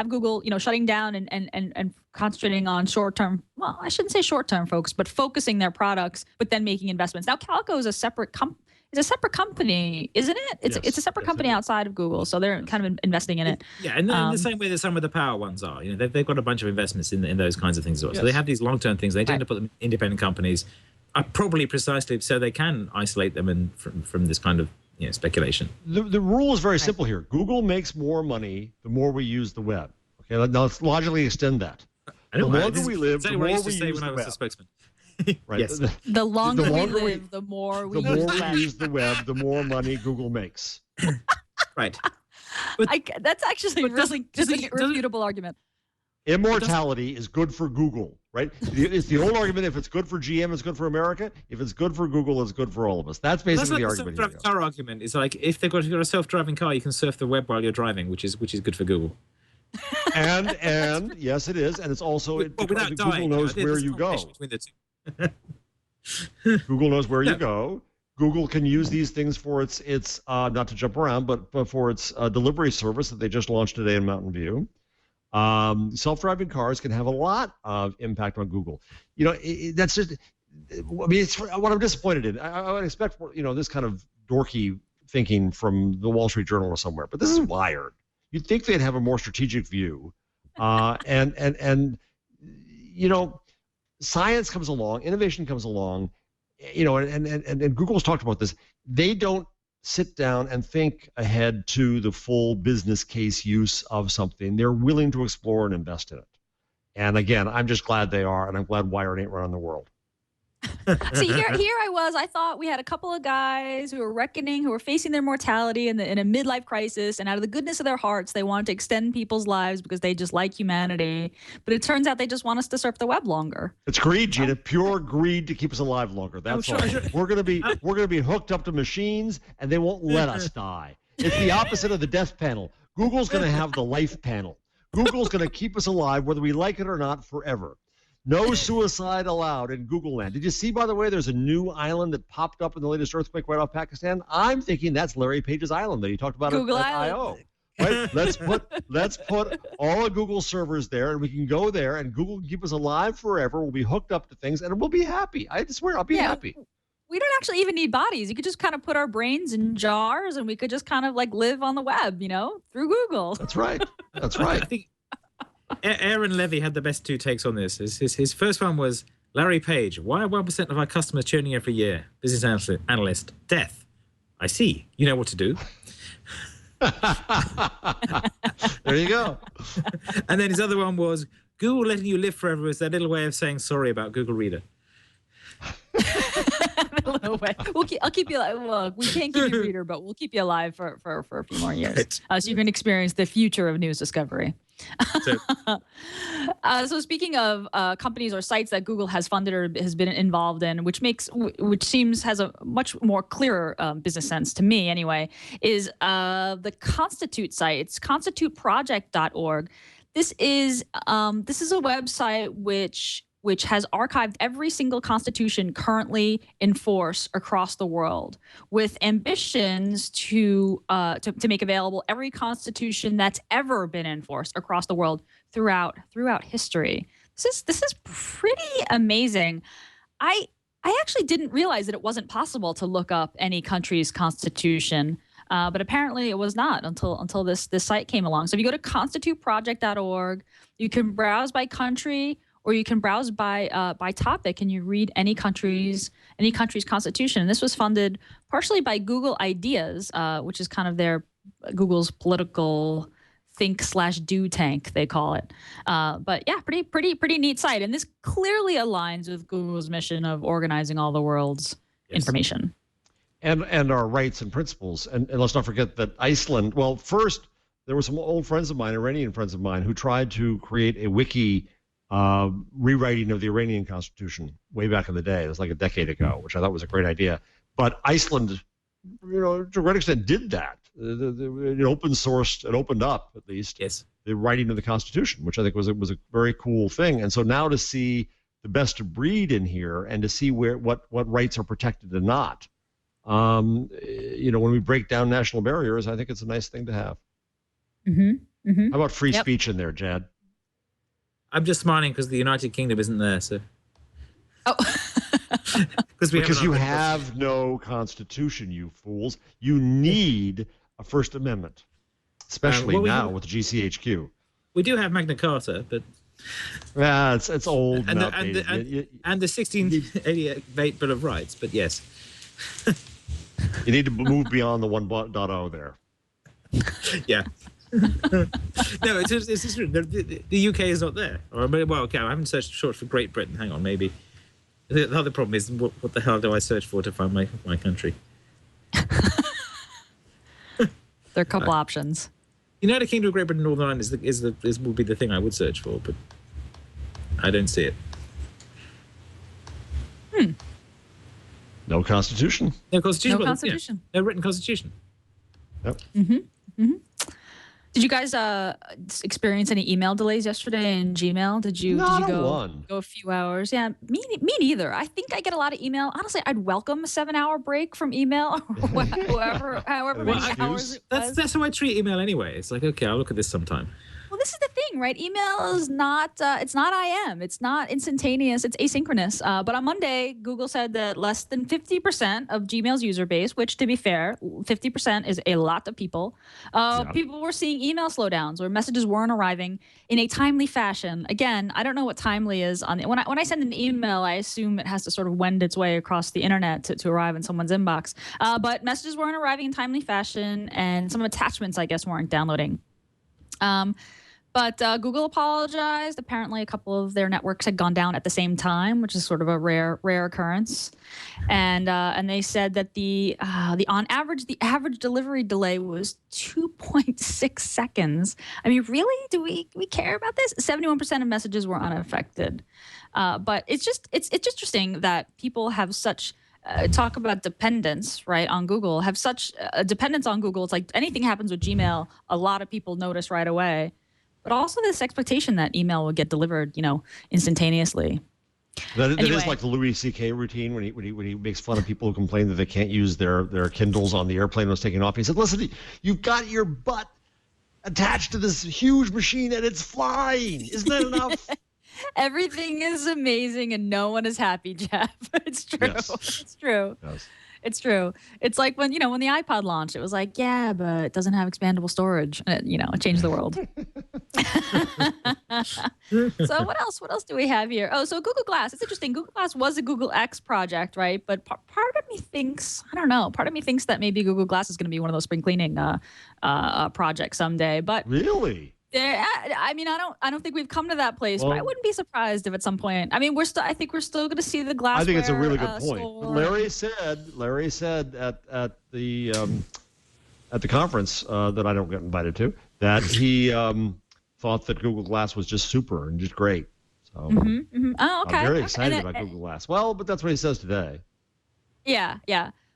Google, shutting down and concentrating on short-term. Well, I shouldn't say short-term focus, but focusing their products, but then making investments. Now, Calco is a separate company, isn't it? It's a separate company outside of Google, so they're kind of investing in it. Yeah, and in the same way that some of the power ones are. They've got a bunch of investments in those kinds of things as well. Yes. So they have these long-term things. They tend to put them in independent companies, probably precisely so they can isolate them from this kind of speculation. The rule is very simple here. Google makes more money the more we use the web. Okay, now let's logically extend that. The longer we live, the more we use the web. Spokesman. Right. Yes. The longer we live, the more we use the web, the more money Google makes. Right. That's actually really just an irrefutable argument. Immortality is good for Google, right? It's the old argument: if it's good for GM, it's good for America. If it's good for Google, it's good for all of us. That's basically the argument. The self-driving car argument is like if you've got a self-driving car, you can surf the web while you're driving, which is good for Google. And yes, it is, and it's also Google knows where you go. Google knows where you go. Google can use these things for its not to jump around, but for its delivery service that they just launched today in Mountain View. Self-driving cars can have a lot of impact on Google. That's just. I mean, it's what I'm disappointed in. I would expect this kind of dorky thinking from the Wall Street Journal or somewhere, but this is Wired. You'd think they'd have a more strategic view, and science comes along, innovation comes along, and Google's talked about this. They don't sit down and think ahead to the full business case use of something. They're willing to explore and invest in it. And again, I'm just glad they are, and I'm glad Wired ain't running the world. See, here I was. I thought we had a couple of guys who were facing their mortality in a midlife crisis, and out of the goodness of their hearts, they wanted to extend people's lives because they just like humanity. But it turns out they just want us to surf the web longer. It's greed, Gina. Pure greed to keep us alive longer. That's all. We're gonna be hooked up to machines, and they won't let us die. It's the opposite of the death panel. Google's gonna have the life panel. Google's gonna keep us alive whether we like it or not forever. No suicide allowed in Google land. Did you see, by the way, there's a new island that popped up in the latest earthquake right off Pakistan? I'm thinking that's Larry Page's island that he talked about Google at I/O. Right? Let's put all of Google servers there, and we can go there, and Google can keep us alive forever. We'll be hooked up to things, and we'll be happy. I swear, I'll be happy. We don't actually even need bodies. You could just kind of put our brains in jars, and we could just kind of like live on the web, through Google. That's right. That's right. I think Aaron Levy had the best two takes on this. His first one was Larry Page. Why are 1% of our customers churning every year? Business analyst. Death. I see. You know what to do. There you go. And then his other one was Google letting you live forever is their little way of saying sorry about Google Reader. I'll keep you alive. Look, we can't keep you Reader, but we'll keep you alive for a few more years, so you can experience the future of news discovery. So speaking of companies or sites that Google has funded or has been involved in, which has a much more clearer business sense to me anyway, is the Constitute site. It's constituteproject.org. This is a website which has archived every single constitution currently in force across the world, with ambitions to make available every constitution that's ever been in force across the world throughout history. This is pretty amazing. I actually didn't realize that it wasn't possible to look up any country's constitution. But apparently it was not until this site came along. So if you go to constituteproject.org, you can browse by country, or you can browse by topic, and you read any country's constitution. And this was funded partially by Google Ideas, which is kind of Google's political think/do tank, they call it. But yeah, pretty neat site. And this clearly aligns with Google's mission of organizing all the world's information. And our rights and principles. And let's not forget that Iceland, well, first, there were some old friends of mine, Iranian friends of mine, who tried to create a wiki rewriting of the Iranian constitution way back in the day. It was like a decade ago, which I thought was a great idea. But Iceland, to a great extent, did that. It open sourced, it opened up, at least, the writing of the constitution, which I think was a very cool thing. And so now to see the best of breed in here, and to see what rights are protected and not, when we break down national barriers, I think it's a nice thing to have. Mm-hmm. Mm-hmm. How about free Yep. speech in there, Jad? I'm just smiling because the United Kingdom isn't there, so. Oh. Because you have no constitution, you fools. You need a First Amendment, especially now with GCHQ. We do have Magna Carta, but Yeah, it's old and outdated. And the 1688 Bill of Rights, but yes. You need to move beyond the 1.0 there. Yeah. No, it's true. The UK is not there. Well, okay, I haven't searched short for Great Britain. Hang on, maybe. The other problem is, what the hell do I search for to find my country? There are a couple options. United Kingdom, Great Britain, Northern Ireland would be the thing I would search for, but I don't see it. No constitution. No constitution. No constitution. No written constitution. Yep. Did you guys experience any email delays yesterday in Gmail? Did you go a few hours? Yeah, me neither. I think I get a lot of email. Honestly, I'd welcome a 7-hour break from email, however many hours it was. That's how I treat email anyway. It's like, okay, I'll look at this sometime. Well, this is the thing, right? Email is not, it's not IM. It's not instantaneous. It's asynchronous. But on Monday, Google said that less than 50% of Gmail's user base, which to be fair, 50% is a lot of people, people were seeing email slowdowns where messages weren't arriving in a timely fashion. Again, I don't know what timely is. When I send an email, I assume it has to sort of wend its way across the internet to arrive in someone's inbox. But messages weren't arriving in timely fashion, and some attachments, I guess, weren't downloading. But Google apologized. Apparently, a couple of their networks had gone down at the same time, which is sort of a rare occurrence. And they said that on average, the average delivery delay was 2.6 seconds. I mean, really? Do we care about this? 71% of messages were unaffected. But it's interesting that people have such talk about dependence, right, on Google, have such a dependence on Google. It's like anything happens with Gmail, a lot of people notice right away. But also this expectation that email will get delivered, instantaneously. That is like the Louis C.K. routine when he makes fun of people who complain that they can't use their Kindles on the airplane when it's taking off. He said, "Listen, you've got your butt attached to this huge machine and it's flying. Isn't that enough?" Everything is amazing and no one is happy, Jeff. It's true. Yes. It's true. Yes. It's true. It's like when the iPod launched, it was like, yeah, but it doesn't have expandable storage. And it changed the world. So what else do we have here? Oh, so Google Glass. It's interesting. Google Glass was a Google X project, right? But part of me thinks, I don't know, part of me thinks that maybe Google Glass is going to be one of those spring cleaning projects someday. But really? I don't think we've come to that place, but I wouldn't be surprised if at some point. I mean, I think we're still going to see the glassware. I think it's a really good point. Larry said at the conference that I don't get invited to that he thought that Google Glass was just super and just great. So Oh, okay. I'm very excited about Google Glass. Well, but that's what he says today. Yeah.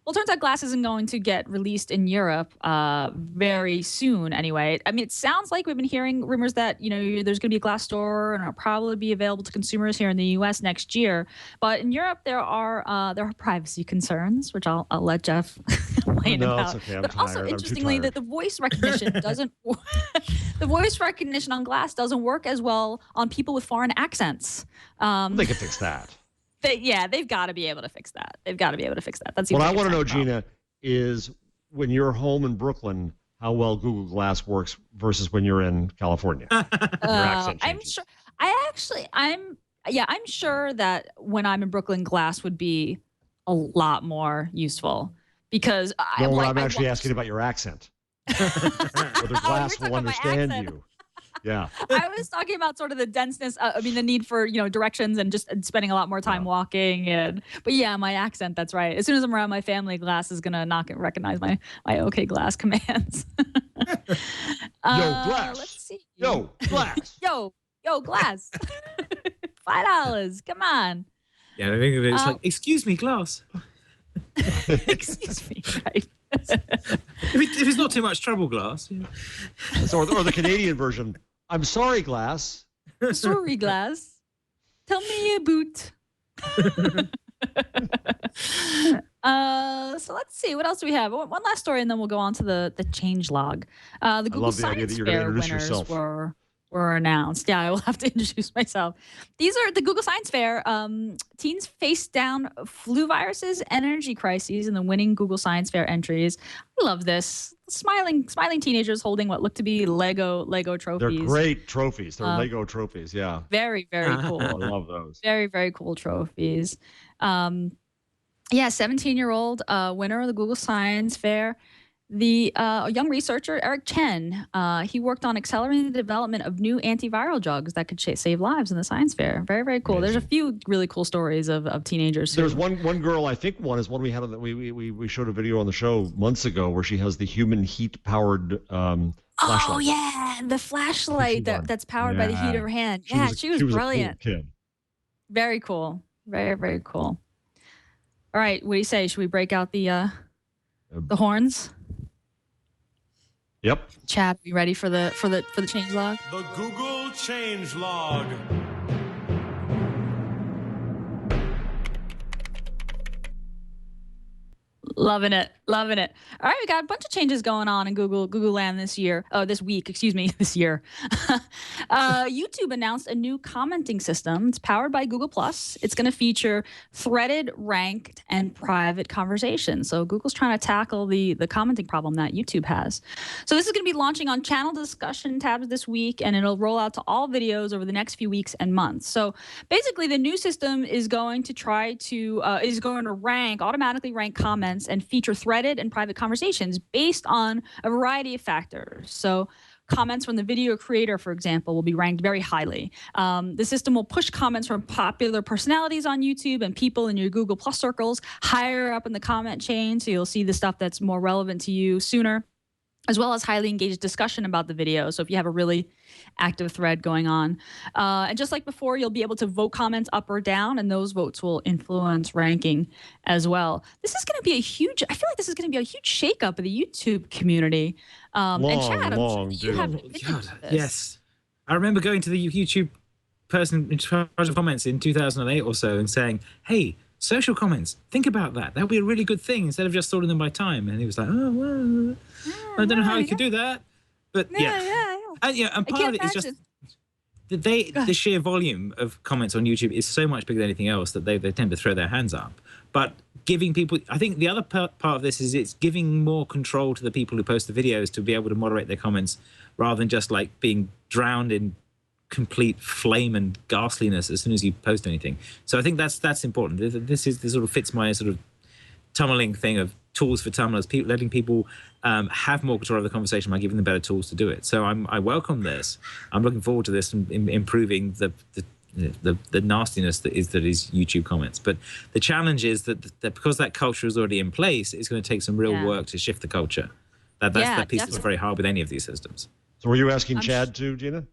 Well, it turns out Glass isn't going to get released in Europe very soon anyway. I mean, it sounds like we've been hearing rumors that, there's going to be a Glass store and it'll probably be available to consumers here in the U.S. next year. But in Europe, there are privacy concerns, which I'll let Jeff complain about. It's okay. I'm but tired. also, interestingly, that the voice recognition doesn't the voice recognition on Glass doesn't work as well on people with foreign accents. They can fix that. They've got to be able to fix that. That's what I want to know, Gina, is when you're home in Brooklyn, how well Google Glass works versus when you're in California. Your accent changes. I'm sure that when I'm in Brooklyn, Glass would be a lot more useful because I'm actually asking about your accent. Whether Glass will understand you. Yeah. I was talking about sort of the denseness. The need for directions and just spending a lot more time walking. But yeah, my accent. That's right. As soon as I'm around my family, Glass is gonna recognize my OK Glass commands. Yo, Glass. Let's see. Yo, Glass. Yo, Glass. $5. Come on. Yeah, I think it's like, excuse me, Glass. Excuse me. Right. if it's not too much trouble, Glass. Yeah. Or the Canadian version. I'm sorry, Glass. Sorry, Glass. Tell me a boot. So let's see, what else do we have? One last story, and then we'll go on to the change log. The Google love the idea Science that you're gonna Fair introduce winners yourself. were announced. Yeah, I will have to introduce myself. These are the Google Science Fair. Teens face down flu viruses, energy crises, and the winning Google Science Fair entries. I love this. Smiling teenagers holding what look to be Lego trophies. They're great trophies. They're Lego trophies. Yeah. Very, very cool. I love those. Very, very cool trophies. Yeah, 17-year-old winner of the Google Science Fair. The young researcher, Eric Chen, he worked on accelerating the development of new antiviral drugs that could save lives in the science fair. Very, very cool. Amazing. There's a few really cool stories of teenagers. There's one girl, I think one is one we had, we showed a video on the show months ago where she has the human heat powered flashlight. Oh, yeah, the flashlight that's powered by the heat of her hand. She was brilliant. A cool kid. Very cool. Very, very cool. All right, what do you say? Should we break out the horns? Yep. Chad, are you ready for the change log? The Google change log. Loving it. All right, we got a bunch of changes going on in Google Land this year. Oh, this week, excuse me, this year. YouTube announced a new commenting system. It's powered by Google+. It's going to feature threaded, ranked, and private conversations. So Google's trying to tackle the commenting problem that YouTube has. So this is going to be launching on channel discussion tabs this week, and it'll roll out to all videos over the next few weeks and months. So basically, the new system is going to automatically rank comments and feature threaded and private conversations based on a variety of factors. So comments from the video creator, for example, will be ranked very highly. The system will push comments from popular personalities on YouTube and people in your Google Plus circles higher up in the comment chain, so you'll see the stuff that's more relevant to you sooner, as well as highly engaged discussion about the video. So if you have a really active thread going on. And just like before, you'll be able to vote comments up or down, and those votes will influence ranking as well. This is going to be I feel like this is going to be a huge shakeup of the YouTube community. And Chad, you have opinions on this. Yes. I remember going to the YouTube person in charge of comments in 2008 or so and saying, hey, social comments, think about that. That would be a really good thing instead of just sorting them by time. And he was like, oh, well, I don't know how you could do that. But and part of it is just the sheer volume of comments on YouTube is so much bigger than anything else that they tend to throw their hands up. But giving people, I think the other part of this is it's giving more control to the people who post the videos to be able to moderate their comments rather than just like being drowned in complete flame and ghastliness as soon as you post anything. So I think that's important. This sort of fits my sort of tunneling thing of tools for tunnelers, letting people have more control of the conversation by giving them better tools to do it. So I welcome this. I'm looking forward to this and improving the nastiness that is YouTube comments. But the challenge is that because that culture is already in place, it's going to take some real work to shift the culture. That piece that's very hard with any of these systems. So were you asking Chad too, Gina?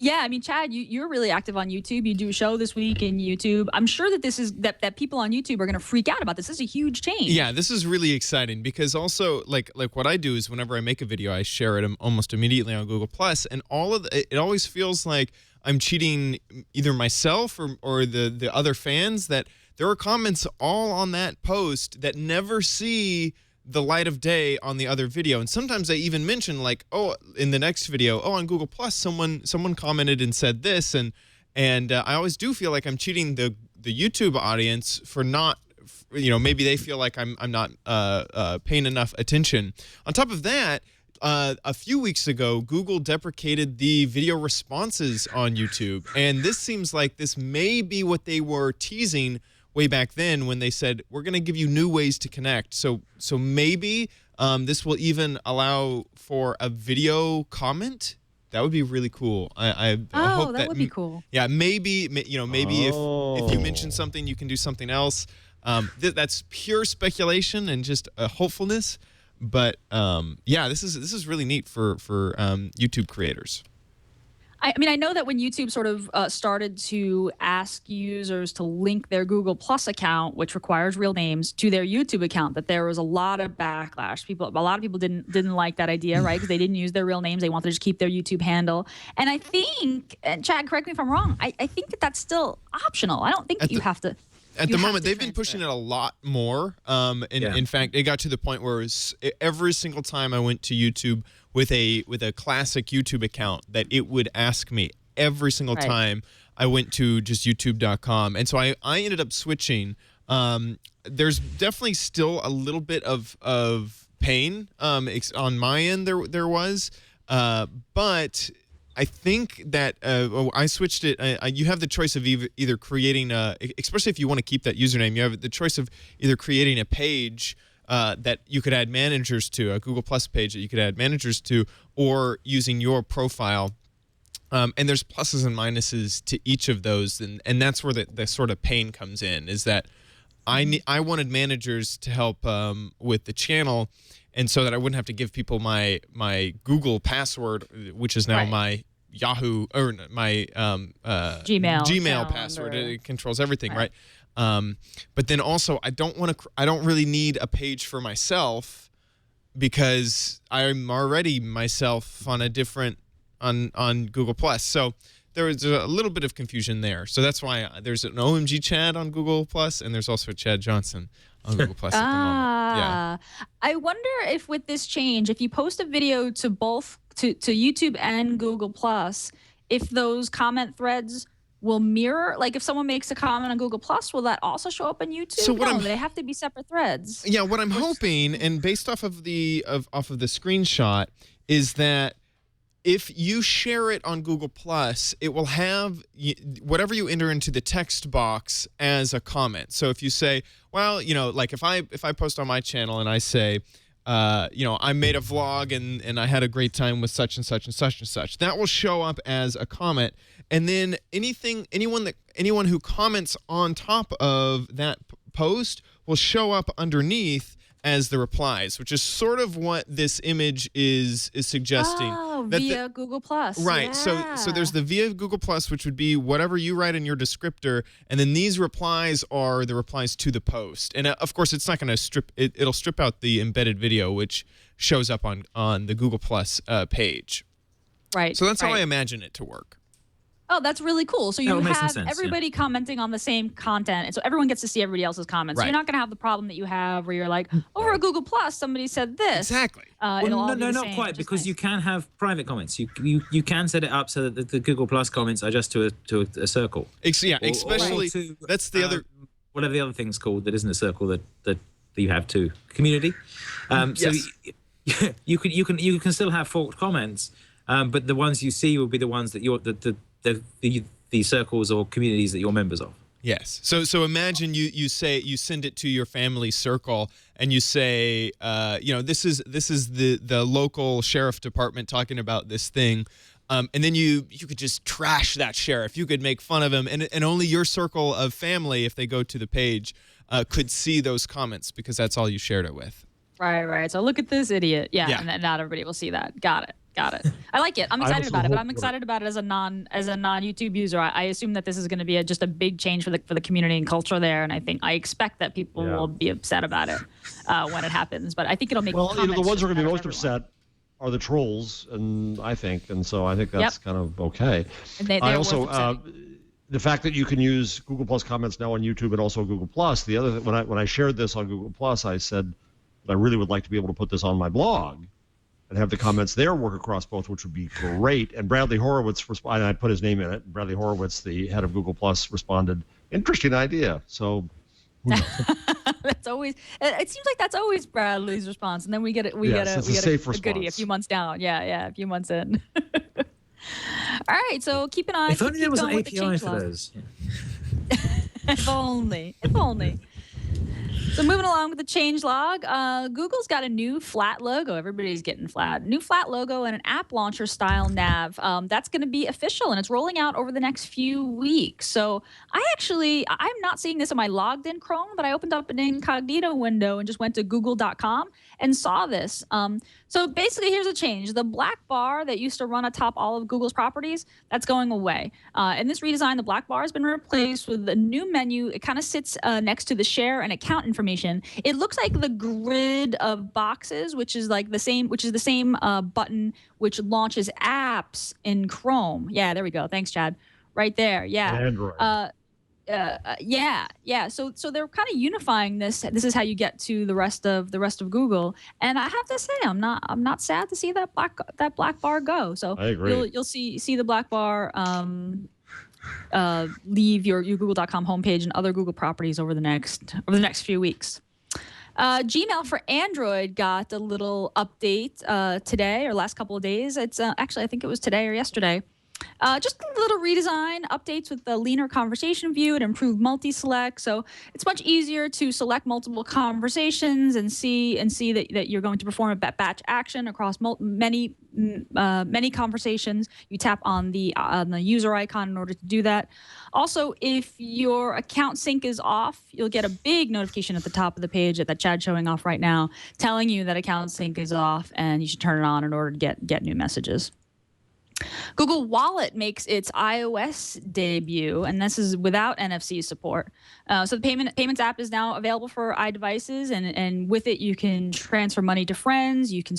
Yeah, I mean, Chad, you're really active on YouTube. You do a show this week in YouTube. I'm sure that this is that people on YouTube are going to freak out about this. This is a huge change. Yeah, this is really exciting because also like what I do is whenever I make a video, I share it almost immediately on Google Plus, and it always feels like I'm cheating either myself or the other fans, that there are comments all on that post that never see the light of day on the other video. And sometimes I even mention like, oh, in the next video, oh, on Google Plus, someone commented and said this, and I always do feel like I'm cheating the YouTube audience for not, maybe they feel like I'm not paying enough attention. On top of that, a few weeks ago, Google deprecated the video responses on YouTube, and this seems like this may be what they were teasing way back then when they said, we're going to give you new ways to connect. So maybe this will even allow for a video comment. That would be really cool. I hope that would be cool. Yeah, maybe if you mention something, you can do something else. That's pure speculation and just a hopefulness. But this is really neat for YouTube creators. I mean, I know that when YouTube sort of started to ask users to link their Google Plus account, which requires real names, to their YouTube account, that there was a lot of backlash. A lot of people didn't like that idea, right? Because they didn't use their real names. They wanted to just keep their YouTube handle. And I think, and Chad, correct me if I'm wrong, I think that's still optional. I don't think you have to. At You the have moment, to they've been transfer pushing it a lot more. In fact, it got to the point where every single time I went to YouTube with a classic YouTube account, that it would ask me every single time I went to just YouTube.com. And so I ended up switching. There's definitely still a little bit of pain on my end. There was, but I think that I switched it. You have the choice of either creating especially if you want to keep that username, you have the choice of either creating a page that you could add managers to, a Google Plus page that you could add managers to, or using your profile. And there's pluses and minuses to each of those, and that's where the sort of pain comes in, is that I wanted managers to help with the channel, and so that I wouldn't have to give people my Google password, which is now my Yahoo or my Gmail password. It controls everything, right? But then also I don't really need a page for myself, because I'm already myself on a different on Google Plus. So there was a little bit of confusion there. So that's why there's an OMG Chad on Google Plus, and there's also a Chad Johnson on Google Plus at the moment. Yeah. I wonder if with this change, if you post a video to both to YouTube and Google Plus, if those comment threads will mirror, like if someone makes a comment on Google Plus, will that also show up on YouTube? So what they have to be separate threads. Yeah, what I'm hoping, and based off of the screenshot, is that if you share it on Google Plus, it will have whatever you enter into the text box as a comment. So if you say, well, like if I post on my channel and I say, I made a vlog and I had a great time with such and such and such and such, that will show up as a comment. And then anyone who comments on top of that post will show up underneath as the replies, which is sort of what this image is suggesting. Oh, via Google Plus. Right. Yeah. So there's the via Google Plus, which would be whatever you write in your descriptor, and then these replies are the replies to the post. And of course, it's not going to strip it. It'll strip out the embedded video, which shows up on the Google Plus page. Right. So that's how I imagine it to work. Oh, that's really cool. So you have sense, everybody commenting on the same content, and so everyone gets to see everybody else's comments. So you're not going to have the problem that you have where you're like, over at Google Plus, somebody said this. Exactly. No, not quite, because you can have private comments. You can set it up so that the Google Plus comments are just to a circle. Especially that's the other whatever the other thing's called that isn't a circle that you have to community. So you can still have forked comments, but the ones you see will be the ones that the circles or communities that you're members of. Yes. So imagine you send it to your family circle and you say, this is the local sheriff department talking about this thing. And then you could just trash that sheriff. You could make fun of him, and only your circle of family, if they go to the page, could see those comments because that's all you shared it with. Right. So look at this idiot. Yeah. And then not everybody will see that. Got it. I like it. I'm excited about it, but I'm excited about it as a non YouTube user. I assume that this is going to be just a big change for the community and culture there, and I expect that people will be upset about it when it happens. But I think it'll make the ones who are going to be most upset are the trolls, and so I think that's kind of okay. And I also the fact that you can use Google Plus comments now on YouTube and also Google Plus. The other when I shared this on Google Plus, I said that I really would like to be able to put this on my blog and have the comments there work across both, which would be great. And Bradley Horowitz, and I put his name in it. Bradley Horowitz, the head of Google Plus, responded, "Interesting idea." So, who knows? That's always. It seems like that's always Bradley's response, and then we get it. We get a goodie a few months down. Yeah, a few months in. All right, so keep an eye. If only there was an API for those. If only. So moving along with the changelog, Google's got a new flat logo. Everybody's getting flat. New flat logo and an app launcher style nav. That's going to be official, and it's rolling out over the next few weeks. So I'm not seeing this in my logged in Chrome, but I opened up an incognito window and just went to google.com and saw this. So basically, here's a change. The black bar that used to run atop all of Google's properties, that's going away. In this redesign, the black bar has been replaced with a new menu. It kind of sits next to the share and account information. It looks like the grid of boxes, which is the same button which launches apps in Chrome. Yeah, there we go. Thanks, Chad. Right there. Yeah. Android. Yeah. So they're kind of unifying this. This is how you get to the rest of Google. And I have to say, I'm not sad to see that black bar go. So I agree. you'll see the black bar leave your Google.com homepage and other Google properties over the next few weeks. Gmail for Android got a little update today or last couple of days. It's actually, I think it was today or yesterday. Just a little redesign, updates with the leaner conversation view and improved multi-select. So it's much easier to select multiple conversations and see that you're going to perform a batch action across many conversations. You tap on the user icon in order to do that. Also, if your account sync is off, you'll get a big notification at the top of the page that Chad's showing off right now, telling you that account sync is off and you should turn it on in order to get new messages. Google Wallet makes its iOS debut, and this is without NFC support. So the payments app is now available for iDevices, and with it you can transfer money to friends, you can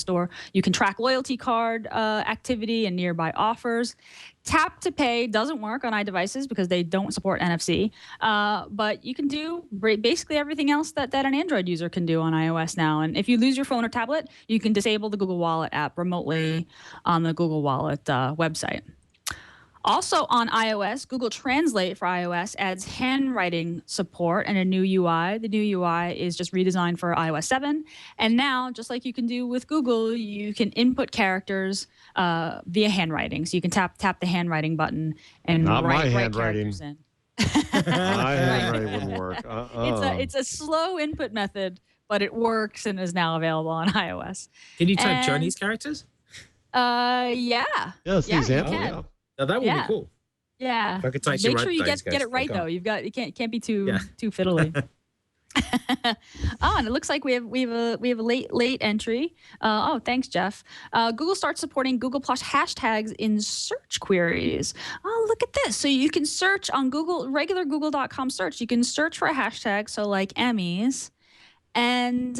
track loyalty card activity and nearby offers. Tap to pay doesn't work on iDevices because they don't support NFC, but you can do basically everything else that an Android user can do on iOS now. And if you lose your phone or tablet, you can disable the Google Wallet app remotely on the Google Wallet website. Also on iOS, Google Translate for iOS adds handwriting support and a new UI. The new UI is just redesigned for iOS 7. And now, just like you can do with Google, you can input characters via handwriting. So you can tap the handwriting button and write characters in. My handwriting wouldn't work. It's a slow input method, but it works and is now available on iOS. Can you type Chinese characters? Yeah. Yeah, that's the example. Yeah. Now, that would be cool. Yeah. If I could type Make sure you get it right though. You can't be too fiddly. And it looks like we have a late entry. Thanks, Jeff. Google starts supporting Google Plus hashtags in search queries. Oh, look at this. So you can search on regular Google.com search. You can search for a hashtag, so like Emmys, and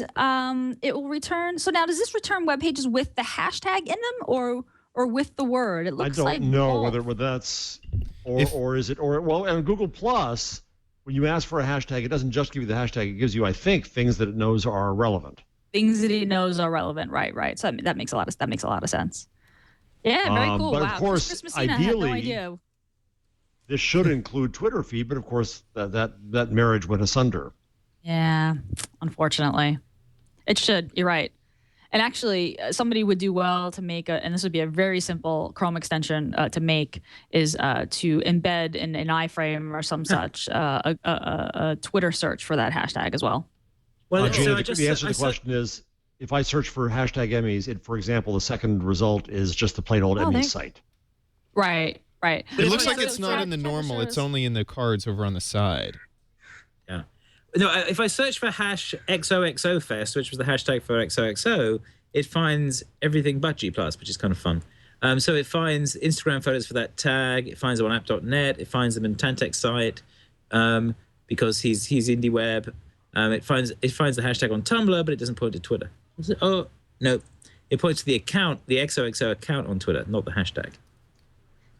it will return. So now, does this return web pages with the hashtag in them, or with the word? It looks like I don't know both. whether that's or is it and Google Plus, when you ask for a hashtag, it doesn't just give you the hashtag. It gives you, I think, things that it knows are relevant. Things that it knows are relevant. Right. So that makes a lot of sense. Yeah, very cool. But wow. of course, Chris Messina ideally, had no idea. This should include Twitter feed, but of course that marriage went asunder. Yeah, unfortunately, it should. You're right. And actually, somebody would do well to make and this would be a very simple Chrome extension to make, is to embed in an iframe or some such a Twitter search for that hashtag as well. Well, Gina, the answer to the question is, if I search for hashtag Emmys, for example, the second result is just the plain old Emmys site. Right. It looks like it's not in the normal. It's only in the cards over on the side. Yeah. No, if I search for hash XOXO Fest, which was the hashtag for XOXO, it finds everything but G+, which is kind of fun. So it finds Instagram photos for that tag. It finds them on app.net. It finds them in Tantek's site because he's indie web. It finds the hashtag on Tumblr, but it doesn't point to Twitter. Oh, no. It points to the account, the XOXO account on Twitter, not the hashtag.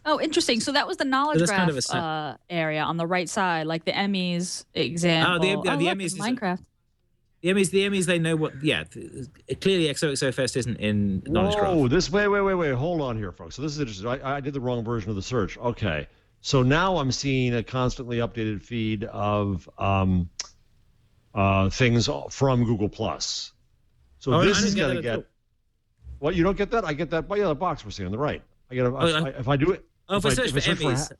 Oh, interesting. So that was the knowledge graph kind of area on the right side, like the Emmys example. The look, Emmys is Minecraft. The Emmys, they know what. Yeah, clearly XOXO Fest isn't in knowledge graph. Oh, wait. Hold on here, folks. So this is interesting. I did the wrong version of the search. Okay. So now I'm seeing a constantly updated feed of things from Google Plus. So this is going to get. What, you don't get that? I get that by the box we're seeing on the right. I get if I do it. Oh, if I search for Emmys.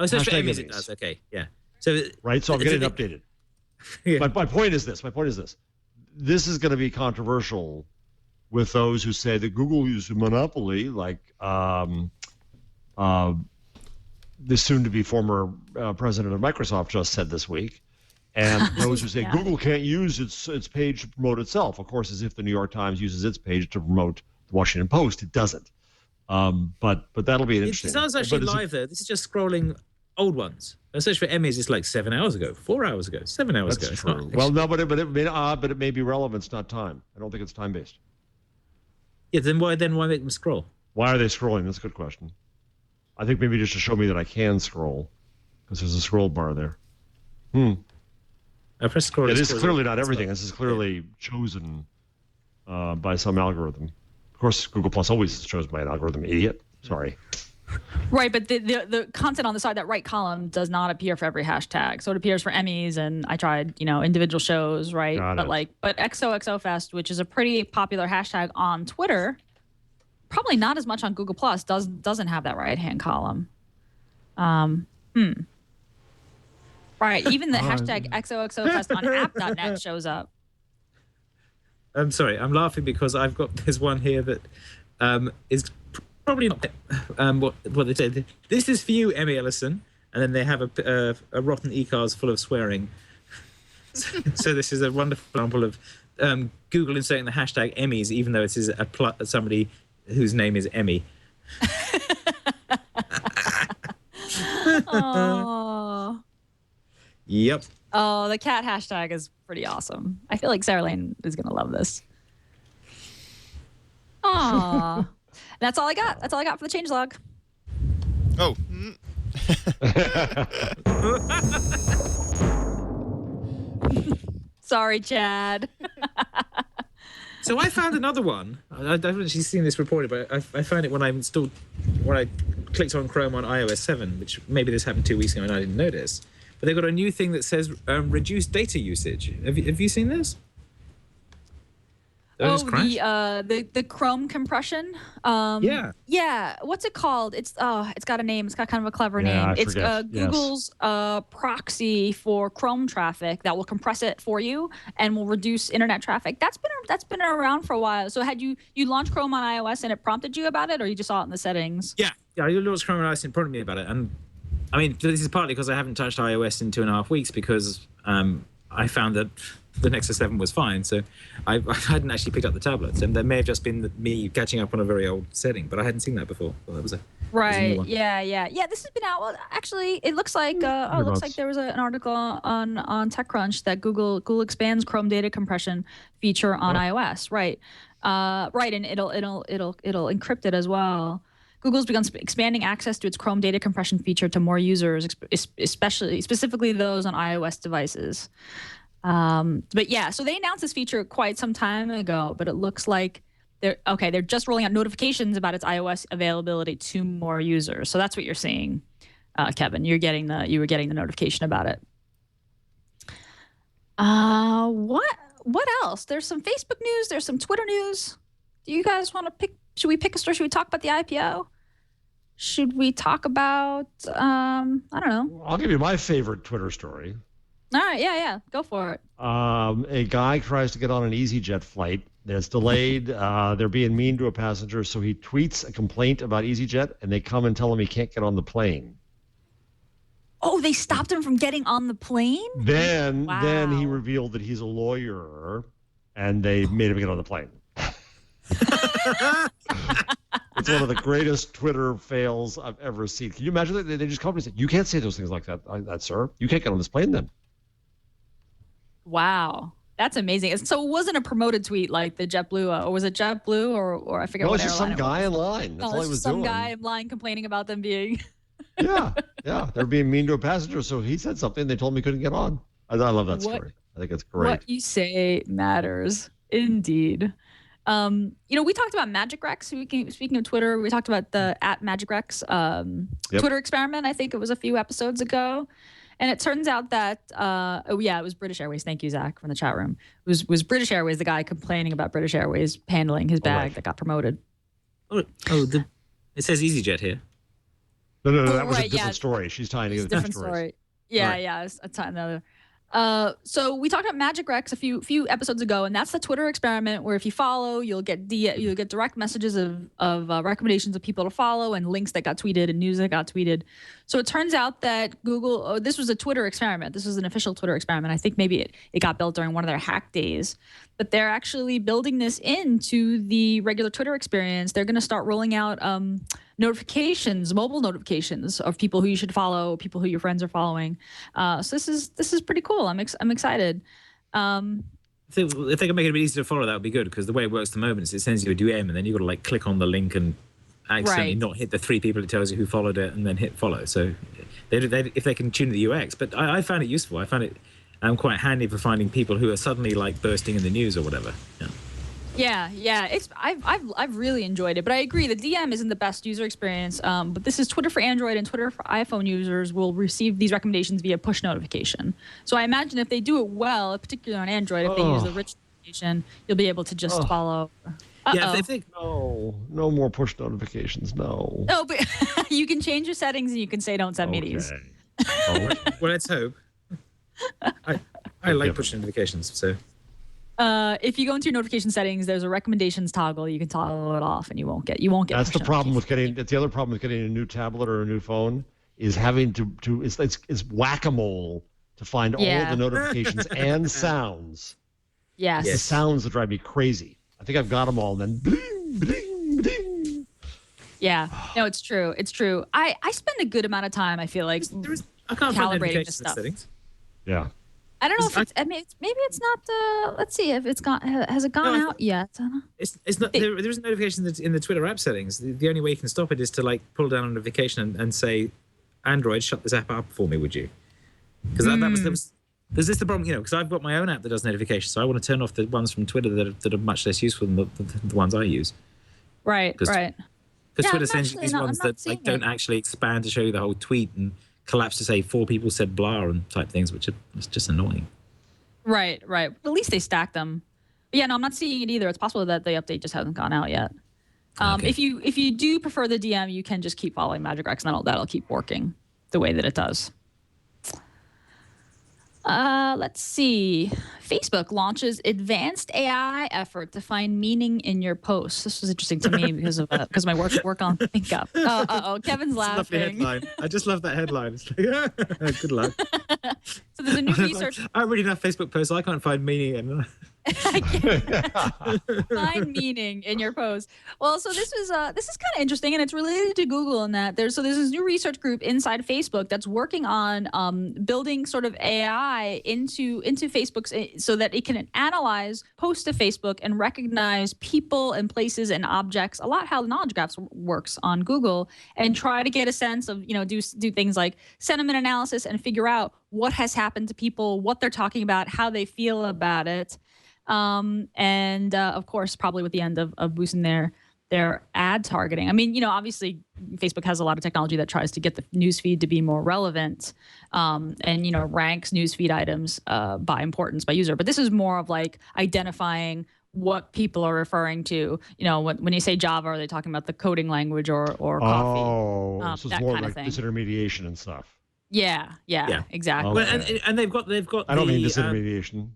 Search for Emmys, it does. Okay, yeah. So right, so I'm getting updated. Yeah. My point is this. This is going to be controversial with those who say that Google uses a monopoly, like the soon-to-be former president of Microsoft just said this week, and those who say Google can't use its page to promote itself. Of course, as if the New York Times uses its page to promote the Washington Post. It doesn't. But that'll be an interesting. It sounds actually live though. This is just scrolling old ones. I searched for Emmys. It's like 7 hours ago, 4 hours ago, 7 hours ago. That's true. Well, no, but it may be relevance, not time. I don't think it's time based. Yeah. Then why make them scroll? Why are they scrolling? That's a good question. I think maybe just to show me that I can scroll. because there's a scroll bar there. I press scroll. It is clearly not everything. This is clearly chosen by some algorithm. Of course, Google Plus always is chosen by an algorithm. Idiot. Sorry. Right, but the content on the side, that right column, does not appear for every hashtag. So it appears for Emmys, and I tried, individual shows, right? But XOXO Fest, which is a pretty popular hashtag on Twitter, probably not as much on Google Plus, doesn't have that right-hand column. Right, even the hashtag XOXO Fest on app.net shows up. I'm sorry, I'm laughing because there's one here that is probably not what they say. This is for you, Emmy Ellison, and then they have a rotten e-cars full of swearing. So this is a wonderful example of Google inserting the hashtag Emmys, even though it is somebody whose name is Emmy. Oh. Yep. Oh, the cat hashtag is pretty awesome. I feel like Sarah Lane is gonna love this. Aw. That's all I got. That's all I got for the changelog. Oh. Sorry, Chad. So I found another one. I've actually seen this reported, but I found it when I clicked on Chrome on iOS 7, which maybe this happened 2 weeks ago and I didn't notice. But they've got a new thing that says reduce data usage. Have you seen this? The Chrome compression. Yeah. Yeah. What's it called? It's got a name. It's got kind of a clever name. It's Google's proxy for Chrome traffic that will compress it for you and will reduce internet traffic. That's been around for a while. So had you launched Chrome on iOS and it prompted you about it, or you just saw it in the settings? Yeah. I launched Chrome on iOS and it prompted me about it. And I mean, this is partly because I haven't touched iOS in 2.5 weeks because I found that the Nexus 7 was fine, so I hadn't actually picked up the tablets, and that may have just been me catching up on a very old setting, but I hadn't seen that before. Well, that was a right. new one. Yeah. This has been out. Well, actually, it looks like there was an article on TechCrunch that Google expands Chrome data compression feature on iOS. Right, and it'll encrypt it as well. Google's begun expanding access to its Chrome data compression feature to more users, specifically those on iOS devices. But yeah, so they announced this feature quite some time ago, but it looks like they're just rolling out notifications about its iOS availability to more users. So that's what you're seeing, Kevin. You were getting the notification about it. What else? There's some Facebook news. There's some Twitter news. Do you guys want to pick? Should we pick a story? Should we talk about the IPO? Should we talk about I don't know. I'll give you my favorite Twitter story. All right, yeah, go for it. A guy tries to get on an EasyJet flight. It's delayed. They're being mean to a passenger, so he tweets a complaint about EasyJet, and they come and tell him he can't get on the plane. Oh, they stopped him from getting on the plane? Then he revealed that he's a lawyer, and they made him get on the plane. It's one of the greatest Twitter fails I've ever seen. Can you imagine that? They just come and say, you can't say those things like that, sir. You can't get on this plane then. Wow. That's amazing. So it wasn't a promoted tweet like the JetBlue, or was it JetBlue or I forget what airline it was. No, it's just some guy in line. That's all he was doing. Some guy in line complaining about them being... Yeah. They're being mean to a passenger, so he said something. They told him he couldn't get on. I love that story. I think it's great. What you say matters. Indeed. We talked about Magic Rex. Speaking of Twitter, we talked about the @Magic Rex Twitter experiment. I think it was a few episodes ago. And it turns out that, it was British Airways. Thank you, Zach, from the chat room. It was British Airways, the guy complaining about British Airways handling his bag that got promoted. It says EasyJet here. No, that was a different story. She's tying together different stories. Yeah, it's another. So we talked about Magic Rex a few episodes ago, and that's the Twitter experiment where if you follow, you'll get direct messages of recommendations of people to follow and links that got tweeted and news that got tweeted. So it turns out that Google, this was a Twitter experiment. This was an official Twitter experiment. I think maybe it got built during one of their hack days, but they're actually building this into the regular Twitter experience. They're going to start rolling out notifications, mobile notifications of people who you should follow, people who your friends are following. So this is pretty cool. I'm excited. If they can make it a bit easier to follow, that would be good, because the way it works at the moment is it sends you a DM and then you've got to click on the link and accidentally Right. not hit the 3 people it tells you who followed it and then hit follow. So if they can tune the UX, but I found it useful. I found it quite handy for finding people who are suddenly like bursting in the news or whatever. Yeah. I've really enjoyed it, but I agree the DM isn't the best user experience. But this is Twitter for Android, and Twitter for iPhone users will receive these recommendations via push notification. So I imagine if they do it well, particularly on Android, if they use the rich notification, you'll be able to just follow. Yeah, if they, No more push notifications. No. No, but you can change your settings and you can say don't send me these. Oh, well, let's hope. I like push notifications, so. If you go into your notification settings, there's a recommendations toggle. You can toggle it off, and you won't get. That's push the problem with notifications. getting. That's the other problem with getting a new tablet or a new phone is having to it's whack-a-mole to find all of the notifications and sounds. Yes. The sounds that drive me crazy. I think I've got them all, and then bling, bling, bling. Yeah. No, it's true. It's true. I spend a good amount of time. I feel like I can't find calibrating notifications this in stuff. settings. Yeah. I don't know if it's. I mean, maybe it's not. Let's see if it's gone. Has it gone out yet? It's not. There isn't notifications in the Twitter app settings. The only way you can stop it is to like pull down a notification and say, "Android, shut this app up for me, would you?" Because that was. There's this the problem, because I've got my own app that does notifications, so I want to turn off the ones from Twitter that are much less useful than the ones I use. Right. Right. Because Twitter sends you these ones that like don't actually expand to show you the whole tweet and collapse to say 4 people said blah and type things, which is just annoying. Right. At least they stack them. But yeah, no, I'm not seeing it either. It's possible that the update just hasn't gone out yet. Okay. If you do prefer the DM, you can just keep following Magic Rex, and that'll keep working the way that it does. Let's see. Facebook launches advanced AI effort to find meaning in your posts. This was interesting to me because of my work on ThinkUp. Kevin's laughing. Lovely headline. I just love that headline. It's like, good luck. So there's a new research. I read enough Facebook posts. I can't find meaning in. Find meaning in your post. Well, so this is kind of interesting, and it's related to Google in that there's this new research group inside Facebook that's working on building sort of AI into Facebook's so that it can analyze posts to Facebook and recognize people and places and objects, a lot how the knowledge graphs works on Google, and try to get a sense of do things like sentiment analysis and figure out what has happened to people, what they're talking about, how they feel about it. And of course, probably with the end of boosting their ad targeting. I mean, obviously Facebook has a lot of technology that tries to get the newsfeed to be more relevant, and ranks newsfeed items by importance by user. But this is more of like identifying what people are referring to. When you say Java, are they talking about the coding language or coffee? Oh, so it's that more kind like of thing. disintermediation and stuff. Yeah, exactly. Okay. Well, and they've got. I don't mean disintermediation.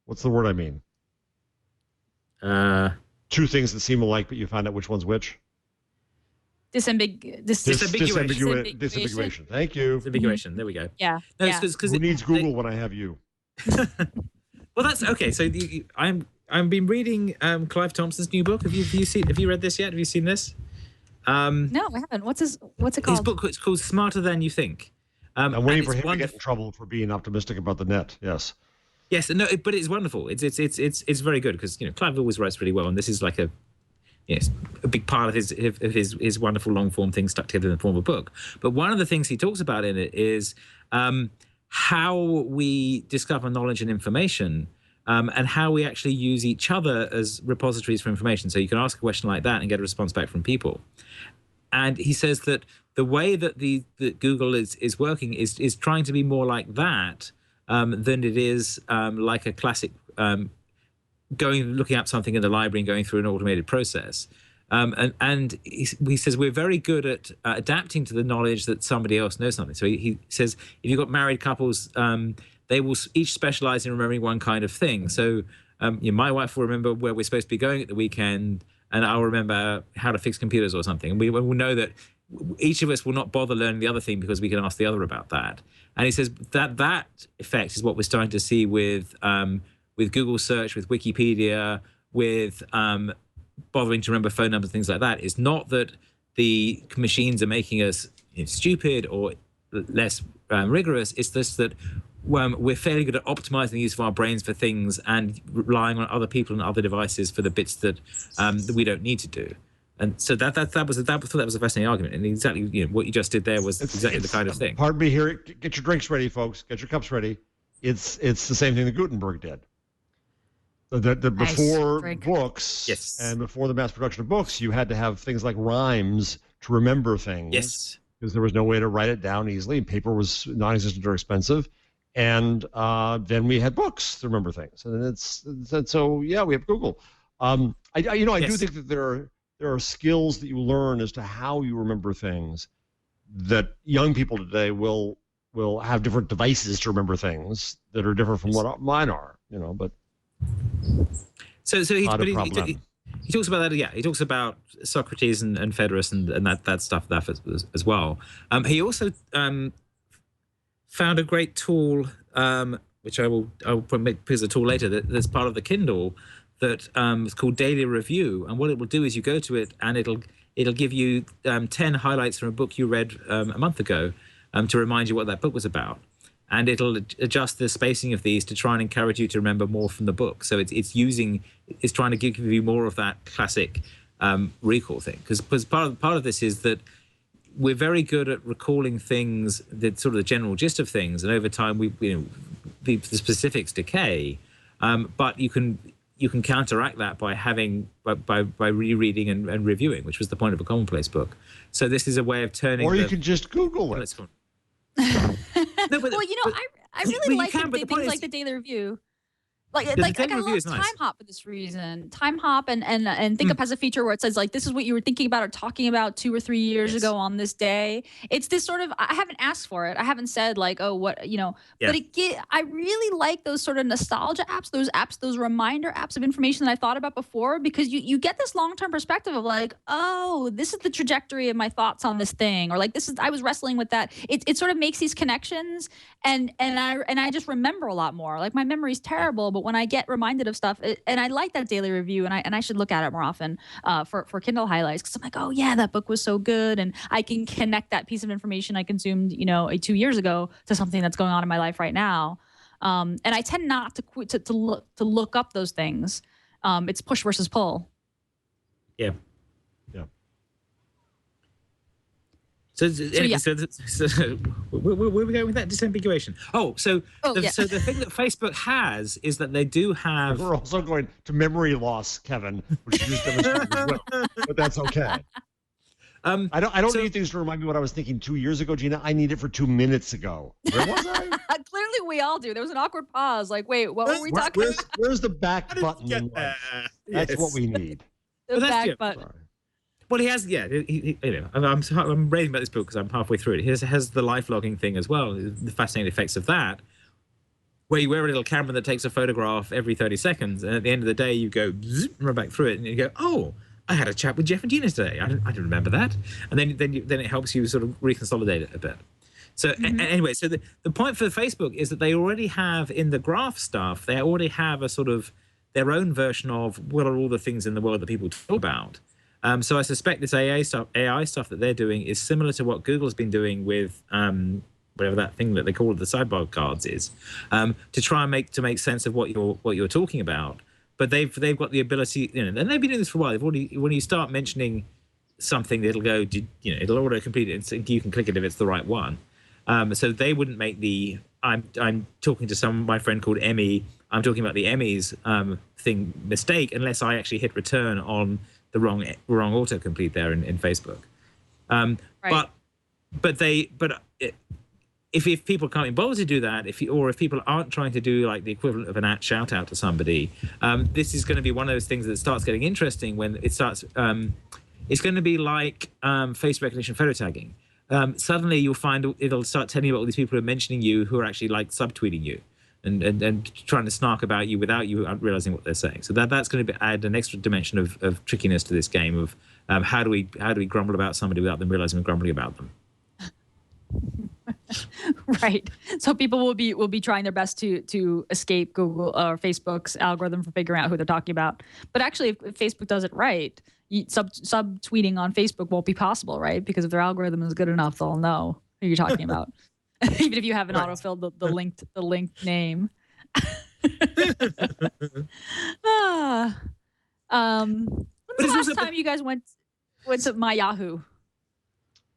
What's the word I mean? Two things that seem alike, but you find out which one's which. Disambiguation. Disambiguation. Thank you. Disambiguation. There we go. Yeah. No, yeah. it's 'cause Who needs Google when I have you? Well, that's okay. So I've been reading Clive Thompson's new book. Have you read this yet? Have you seen this? No, I haven't. What's it called? His book is called Smarter Than You Think. I'm waiting for him to get in trouble for being optimistic about the net. Yes. Yes, no, but it's wonderful. It's very good because Clive always writes really well, and this is like a big part of his wonderful long form thing stuck together in the form of a book. But one of the things he talks about in it is how we discover knowledge and information, and how we actually use each other as repositories for information. So you can ask a question like that and get a response back from people. And he says that the way that Google is working is trying to be more like that. Than it is like a classic looking up something in the library and going through an automated process. And he says we're very good at adapting to the knowledge that somebody else knows something. So he says if you've got married couples, they will each specialize in remembering one kind of thing. So my wife will remember where we're supposed to be going at the weekend, and I'll remember how to fix computers or something. And we will know that each of us will not bother learning the other thing because we can ask the other about that. And he says that effect is what we're starting to see with Google search, with Wikipedia, with bothering to remember phone numbers, things like that. It's not that the machines are making us stupid or less rigorous. It's just that we're fairly good at optimizing the use of our brains for things and relying on other people and other devices for the bits that we don't need to do. And so that was a fascinating argument, and exactly what you just did there was exactly the kind of thing. Pardon me here. Get your drinks ready, folks. Get your cups ready. It's the same thing that Gutenberg did. The before books and before the mass production of books, you had to have things like rhymes to remember things. Yes. Because there was no way to write it down easily, and paper was non-existent or expensive. And then we had books to remember things, and so yeah, we have Google. I do think that there are skills that you learn as to how you remember things that young people today will have different devices to remember things that are different from what mine are. But so he talks about that. Yeah, he talks about Socrates and Phaedrus and that stuff as well. He also found a great tool, which I will make as a tool later. That's part of the Kindle that is called Daily Review. And what it will do is you go to it and it'll give you 10 highlights from a book you read a month ago to remind you what that book was about. And it'll adjust the spacing of these to try and encourage you to remember more from the book. So it's trying to give you more of that classic recall thing. Because part of this is that we're very good at recalling things, the sort of the general gist of things, and over time the specifics decay. But you can counteract that by rereading and reviewing, which was the point of a commonplace book. So this is a way of turning. Or you can just Google it. No, but, well, I really like things like the Daily Review. Like I love Time Hop for this reason. Time Hop and ThinkUp has a feature where it says like this is what you were thinking about or talking about 2 or 3 years ago on this day. It's this sort of, I haven't asked for it. I haven't said like, oh, what, but I really like those sort of nostalgia apps, those reminder apps of information that I thought about before, because you get this long-term perspective of like, oh, this is the trajectory of my thoughts on this thing, or like I was wrestling with that. It sort of makes these connections and I just remember a lot more. Like my memory's terrible, but when I get reminded of stuff, and I like that Daily Review, and I should look at it more often for Kindle highlights, because I'm like, oh yeah, that book was so good, and I can connect that piece of information I consumed 2 years ago to something that's going on in my life right now. And I tend not to look up those things. It's push versus pull. Yeah. So where are we going with that disambiguation? So the thing that Facebook has is that they do have. We're also going to memory loss, Kevin, which you just demonstrated as well, but that's okay. I don't need things to remind me what I was thinking 2 years ago, Gina. I need it for 2 minutes ago. Where was I? Clearly, we all do. There was an awkward pause. Like, wait, what were we talking about? Where's the back button in life? That's what we need. The back button. Sorry. Well, he has, I'm raving about this book because I'm halfway through it. He has the life logging thing as well, the fascinating effects of that, where you wear a little camera that takes a photograph every 30 seconds, and at the end of the day, you go, run back through it, and you go, oh, I had a chat with Jeff and Gina today. I didn't remember that. And then it helps you sort of reconsolidate it a bit. So anyway, so the point for Facebook is that they already have, in the graph stuff, they already have a sort of their own version of what are all the things in the world that people talk about. So I suspect this AI stuff that they're doing is similar to what Google's been doing with whatever that thing that they call the sidebar cards is, to try and make sense of what you're talking about. But they've got the ability, and they've been doing this for a while. They've already, when you start mentioning something, it'll go, it'll auto complete it, and you can click it if it's the right one. So they wouldn't make the I'm talking to my friend called Emmy. I'm talking about the Emmys thing mistake unless I actually hit return on the wrong autocomplete there in Facebook. Right. But if people can't be bothered to do that, if people aren't trying to do like the equivalent of an shout out to somebody, this is going to be one of those things that starts getting interesting when it starts. It's going to be like face recognition photo tagging. Suddenly you'll find it'll start telling you about all these people who are mentioning you who are actually like subtweeting you and trying to snark about you without you realizing what they're saying. So that's going to add an extra dimension of trickiness to this game of how do we grumble about somebody without them realizing we're grumbling about them. Right. So people will be trying their best to escape Google or Facebook's algorithm for figuring out who they're talking about. But actually, if Facebook does it right, subtweeting on Facebook won't be possible, right? Because if their algorithm is good enough, they'll know who you're talking about, even if you haven't autofilled the linked name. But when's the last time you guys went? What's my Yahoo?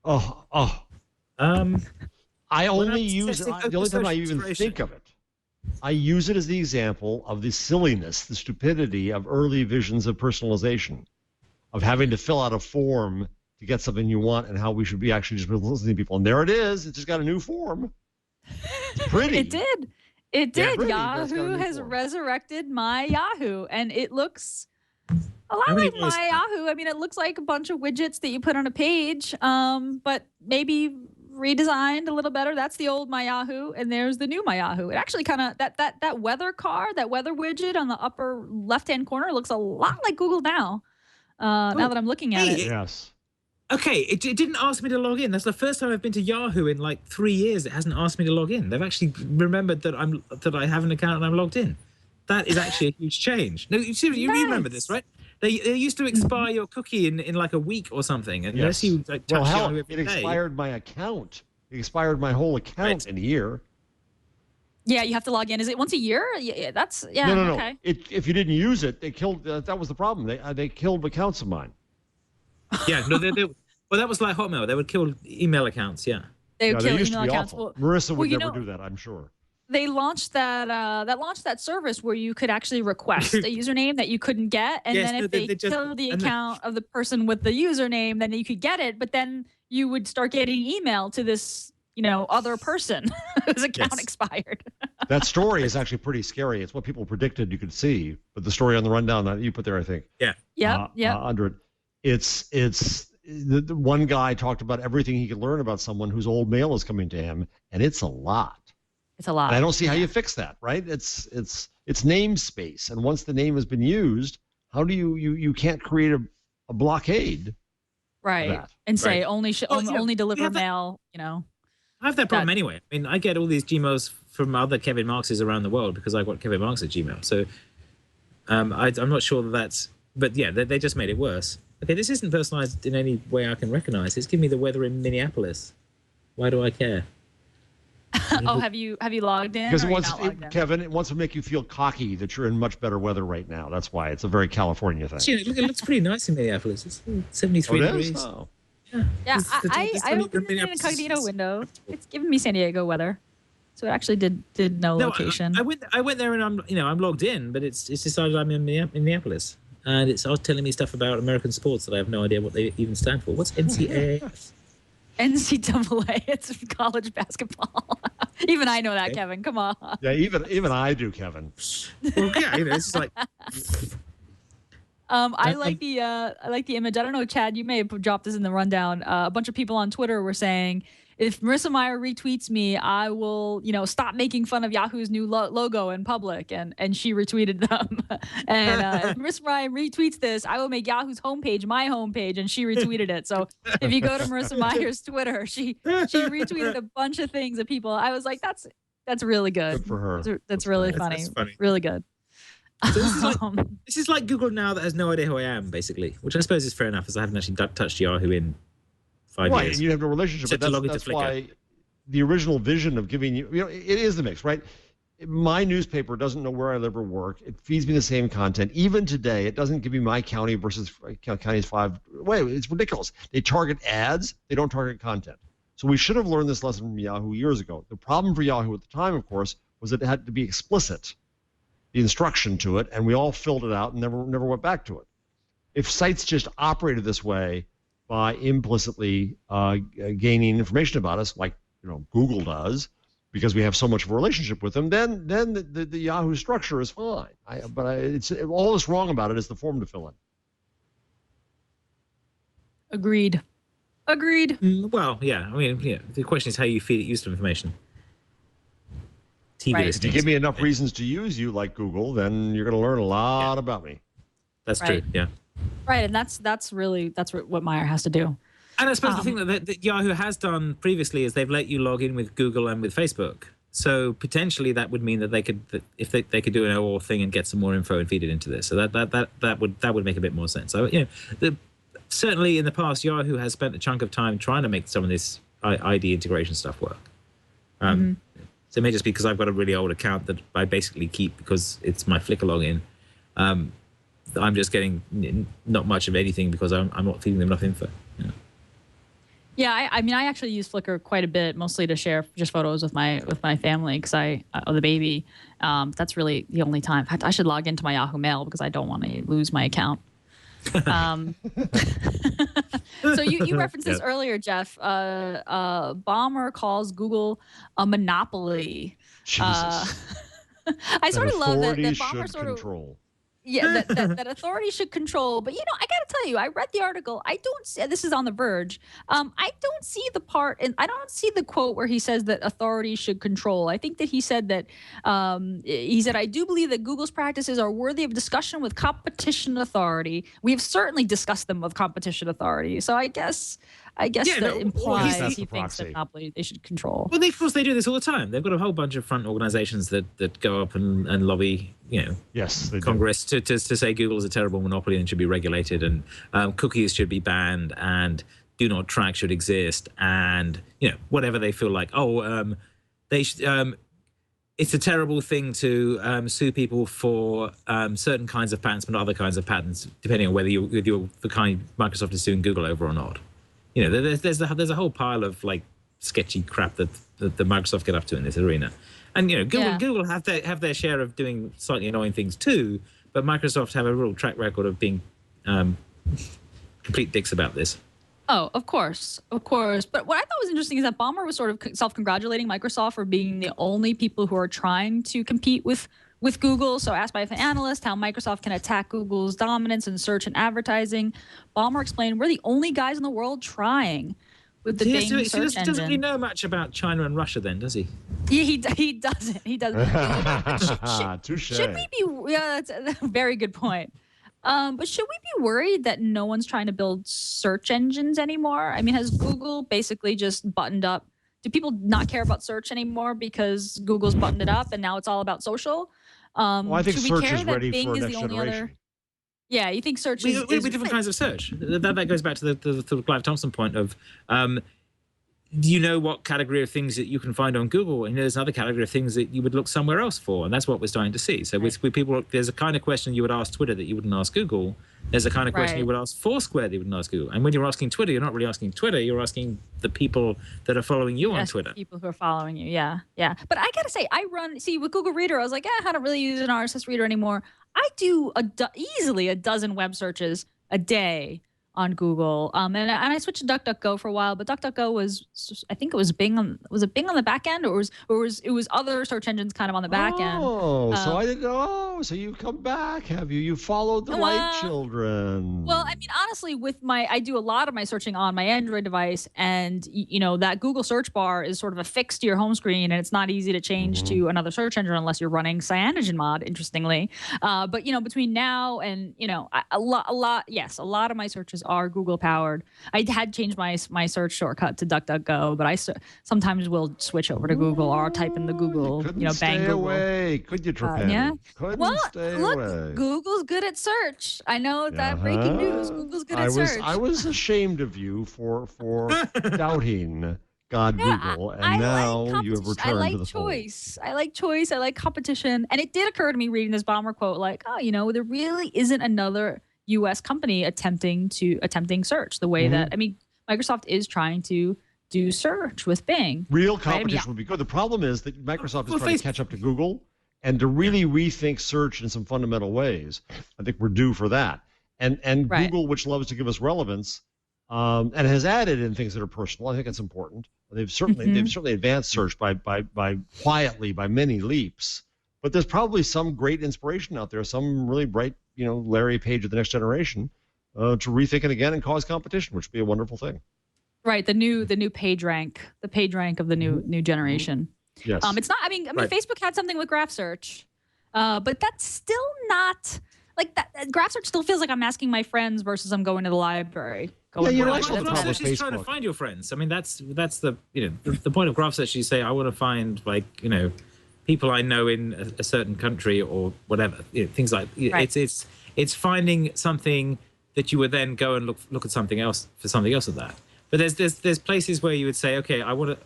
Oh. I only use it. The only time I even think of it, I use it as the example of the silliness, the stupidity of early visions of personalization, of having to fill out a form to get something you want, and how we should be actually just listening to people. And there it is. It's just got a new form. It's pretty. It did. It did. Pretty, Yahoo has resurrected my Yahoo, and it looks a lot like my Yahoo. I mean, it looks like a bunch of widgets that you put on a page, but maybe redesigned a little better. That's the old my Yahoo, and there's the new my Yahoo. It actually kind of that weather card, that weather widget on the upper left-hand corner looks a lot like Google now. Now that I'm looking at it. Yes. Okay, it didn't ask me to log in. That's the first time I've been to Yahoo in like 3 years. It hasn't asked me to log in. They've actually remembered that I have an account and I'm logged in. That is actually a huge change. No, seriously, you remember this, right? They used to expire your cookie in like a week or something, unless you like touch Yahoo every day. It expired my account. It expired my whole account in a year. Yeah, you have to log in. Is it once a year? Yeah, that's No. Okay. If you didn't use it, they killed. That was the problem. They killed accounts of mine. Yeah, no, well, that was like Hotmail. They would kill email accounts. Yeah. They would kill used email to be accounts. awful. Marissa would never do that, I'm sure. They launched that service where you could actually request a username that you couldn't get, and then if they killed the account of the person with the username, then you could get it, but then you would start getting email to this other person whose account expired. That story is actually pretty scary. It's what people predicted you could see, but the story on the rundown that you put there, I think. Yeah. Under it, it's the one guy talked about everything he could learn about someone whose old mail is coming to him, and it's a lot. It's a lot. And I don't see how you fix that, right? It's namespace, and once the name has been used, how do you can't create a blockade? Right. And say only deliver mail, I have that problem anyway. I mean, I get all these Gmails from other Kevin Markses around the world because I've got Kevin Marks at Gmail. So I'm not sure that's... But yeah, they just made it worse. Okay, this isn't personalized in any way I can recognize. It's giving me the weather in Minneapolis. Why do I care? Have you logged in? Because Kevin, it wants to make you feel cocky that you're in much better weather right now. That's why it's a very California thing. Actually, it looks pretty nice in Minneapolis. It's 73 degrees. Oh. Yeah, I opened an incognito window. It's giving me San Diego weather, so it actually did no location. I went there and I'm logged in, but it's decided I'm in Minneapolis, and it's telling me stuff about American sports that I have no idea what they even stand for. What's NCAA? NCAA. It's college basketball. Even I know that, Kevin. Come on. Yeah, even I do, Kevin. Well, yeah, it's just like. I like the image. I don't know, Chad, you may have dropped this in the rundown. A bunch of people on Twitter were saying, if Marissa Meyer retweets me, I will, stop making fun of Yahoo's new logo in public. And she retweeted them. And if Marissa Meyer retweets this, I will make Yahoo's homepage my homepage. And she retweeted it. So if you go to Marissa Meyer's Twitter, she retweeted a bunch of things of people. I was like, that's really good. Good for her. That's really funny. That's funny. Really good. So this is like Google now that has no idea who I am, basically, which I suppose is fair enough, as I haven't actually touched Yahoo in 5 years. Right, and you have no relationship, but that's why the original vision of giving you, it is the mix, right? My newspaper doesn't know where I live or work. It feeds me the same content. Even today, it doesn't give me my county versus counties 5. Wait, it's ridiculous. They target ads. They don't target content. So we should have learned this lesson from Yahoo years ago. The problem for Yahoo at the time, of course, was that it had to be explicit, the instruction to it, and we all filled it out and never went back to it. If sites just operated this way by implicitly gaining information about us, like Google does, because we have so much of a relationship with them, then the Yahoo structure is fine. It's all that's wrong about it is the form to fill in. Agreed. Well, yeah. I mean, yeah. The question is how you feed it useful information. TV If you give me enough reasons to use you, like Google, then you're going to learn a lot about me. That's true. Yeah. Right, and that's what Meyer has to do. And I suppose the thing that Yahoo has done previously is they've let you log in with Google and with Facebook. So potentially that would mean that they could, if they could do an OAuth thing and get some more info and feed it into this. So that would make a bit more sense. So certainly in the past, Yahoo has spent a chunk of time trying to make some of this ID integration stuff work. So it may just be because I've got a really old account that I basically keep because it's my Flickr login. I'm just getting not much of anything because I'm not feeding them enough info. Yeah. Yeah, I mean, I actually use Flickr quite a bit, mostly to share just photos with my family because of the baby. That's really the only time. In fact, I should log into my Yahoo Mail because I don't want to lose my account. So you referenced this earlier, Jeff. Ballmer calls Google a monopoly. Jesus. I sort of love that Ballmer should sort of control. Yeah, that authority should control. But, I got to tell you, I read the article. I don't see, this is on The Verge. I don't see the part, and I don't see the quote where he says that authority should control. I think that he said that, I do believe that Google's practices are worthy of discussion with competition authority. We have certainly discussed them with competition authority. So I guess that implies he thinks that monopoly they should control. Well, of course, they do this all the time. They've got a whole bunch of front organizations that go up and lobby, yes, they Congress to say Google is a terrible monopoly and should be regulated, and cookies should be banned, and do not track should exist, and whatever they feel like. They should. It's a terrible thing to sue people for certain kinds of patents, but not other kinds of patents, depending on whether you're the kind Microsoft is suing Google over or not. There's a whole pile of like sketchy crap that Microsoft get up to in this arena, and Google have their share of doing slightly annoying things too, but Microsoft have a real track record of being complete dicks about this. Oh, of course. But what I thought was interesting is that Ballmer was sort of self-congratulating Microsoft for being the only people who are trying to compete with Google. So asked by an analyst how Microsoft can attack Google's dominance in search and advertising, Ballmer explained, we're the only guys in the world trying with the Bing search engine. Doesn't he know much about China and Russia then, does he? Yeah, he doesn't. Touche. Should we be? Yeah, that's a very good point. But should we be worried that no one's trying to build search engines anymore? I mean, has Google basically just buttoned up? Do people not care about search anymore because Google's buttoned it up and now it's all about social? I think should we search care is that ready Bing for is next the only generation. other? Yeah, you think search We'll be different kinds of search. That goes back to the Clive Thompson point of, you know what category of things that you can find on Google, and there's another category of things that you would look somewhere else for, and that's what we're starting to see. So with people, there's a kind of question you would ask Twitter that you wouldn't ask Google. There's a kind of question you would ask Foursquare that you wouldn't ask Google. And when you're asking Twitter, you're not really asking Twitter, you're asking the people that are following you on Twitter. People who are following you, yeah. But I gotta say, with Google Reader, I was like, I don't really use an RSS reader anymore. I do easily a dozen web searches a day on Google, and I switched to DuckDuckGo for a while, but DuckDuckGo was, I think it was Bing on the back end, or it was other search engines kind of on the back end. So I didn't know. So you come back, have you? You followed the right children. Well, I mean, honestly, I do a lot of my searching on my Android device, and that Google search bar is sort of affixed to your home screen, and it's not easy to change to another search engine unless you're running CyanogenMod, interestingly. But between now and a lot of my searches are Google powered. I had changed my search shortcut to DuckDuckGo, but I sometimes will switch over to Google or type in the Google, bang stay Google. Away. Could you, Trapani? Yeah. Couldn't stay away. Google's good at search. I know that breaking news. Google's good at search. I was ashamed of you for doubting Google, and I now like you have returned to the choice. I like choice. I like competition. And it did occur to me reading this Ballmer quote, like, there really isn't another U.S. company attempting search the way that, Microsoft is trying to do search with Bing. Real competition would be good. The problem is that Microsoft is trying to catch up to Google, and to really rethink search in some fundamental ways. I think we're due for that. And Google, which loves to give us relevance, and has added in things that are personal. I think it's important. They've certainly advanced search by quietly by many leaps. But there's probably some great inspiration out there, some really bright, Larry Page of the next generation, to rethink it again and cause competition, which would be a wonderful thing. Right, the new page rank of the new generation. Yes. It's not. Facebook had something with graph search, but that's still not like that. Graph search still feels like I'm asking my friends versus I'm going to the library. Graph search is trying to find your friends. I mean, that's the the point of graph search. You say, I want to find people I know in a certain country or whatever, things like it's finding something that you would then go and look at something else for something else of that. But there's places where you would say, okay, I want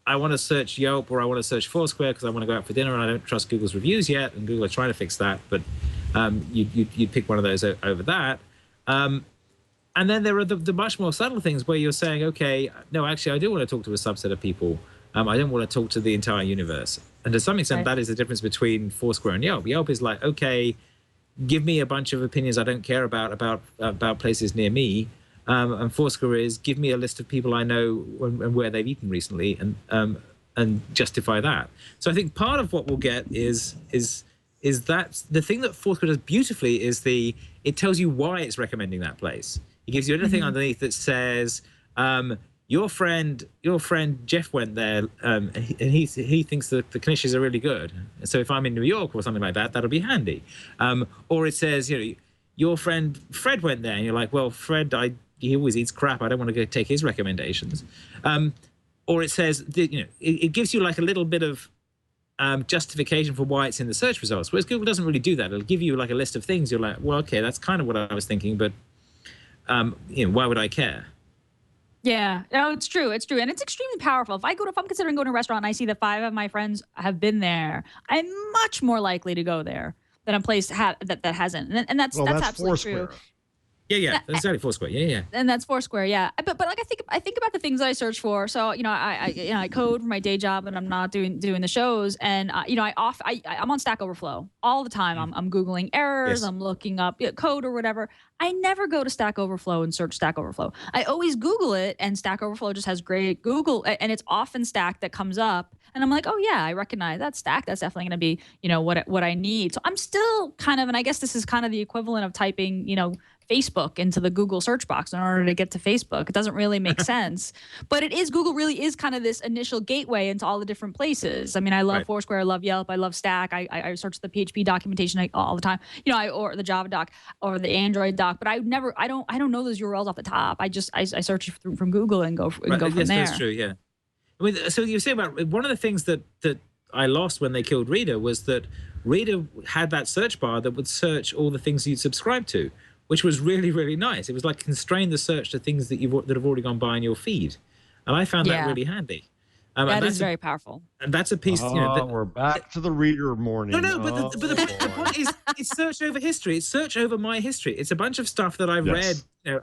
to search Yelp or I want to search Foursquare because I want to go out for dinner and I don't trust Google's reviews yet, and Google are trying to fix that. But you'd pick one of those over that. And then there are the much more subtle things where you're saying, okay, no, actually, I do want to talk to a subset of people. I don't want to talk to the entire universe. And to some extent, that is the difference between Foursquare and Yelp. Yelp is like, okay, give me a bunch of opinions I don't care about places near me. And Foursquare is, give me a list of people I know and where they've eaten recently, and justify that. So I think part of what we'll get is that the thing that Foursquare does beautifully is it tells you why it's recommending that place. It gives you anything underneath that says, your friend Jeff went there, and he thinks that the knishes are really good. So if I'm in New York or something like that, that'll be handy. Or it says, your friend Fred went there, and you're like, well, Fred, he always eats crap. I don't want to go take his recommendations. Or it says, it gives you like a little bit of justification for why it's in the search results. Whereas Google doesn't really do that. It'll give you like a list of things. You're like, well, okay, that's kind of what I was thinking, but why would I care? Yeah, no, it's true. It's true. And it's extremely powerful. If I'm considering going to a restaurant and I see that 5 of my friends have been there, I'm much more likely to go there than a place that hasn't. And that's absolutely Foursquare. true. Yeah, that's exactly Foursquare. Yeah. And that's Foursquare, yeah. But like I think about the things that I search for. So I code for my day job, and I'm not doing the shows. And I'm on Stack Overflow all the time. I'm googling errors. Yes. I'm looking up code or whatever. I never go to Stack Overflow and search Stack Overflow. I always Google it, and Stack Overflow just has great Google, and it's often Stack that comes up. And I'm like, oh yeah, I recognize that Stack. That's definitely going to be what I need. So I'm still kind of, and I guess this is kind of the equivalent of typing Facebook into the Google search box in order to get to Facebook. It doesn't really make sense, but Google really is kind of this initial gateway into all the different places. I mean, I love Foursquare, I love Yelp, I love Stack. I search the PHP documentation all the time, or the Java doc or the Android doc, but I don't know those URLs off the top. I search from Google and go from there. That's true. Yeah. I mean, so you were saying about one of the things that I lost when they killed Reader was that Reader had that search bar that would search all the things you'd subscribe to, which was really, really nice. It was like constrain the search to things that have already gone by in your feed, and I found that really handy. That is very powerful. And that's a piece. We're back to the Reader morning. No, but the point is, it's search over history. It's search over my history. It's a bunch of stuff that I've read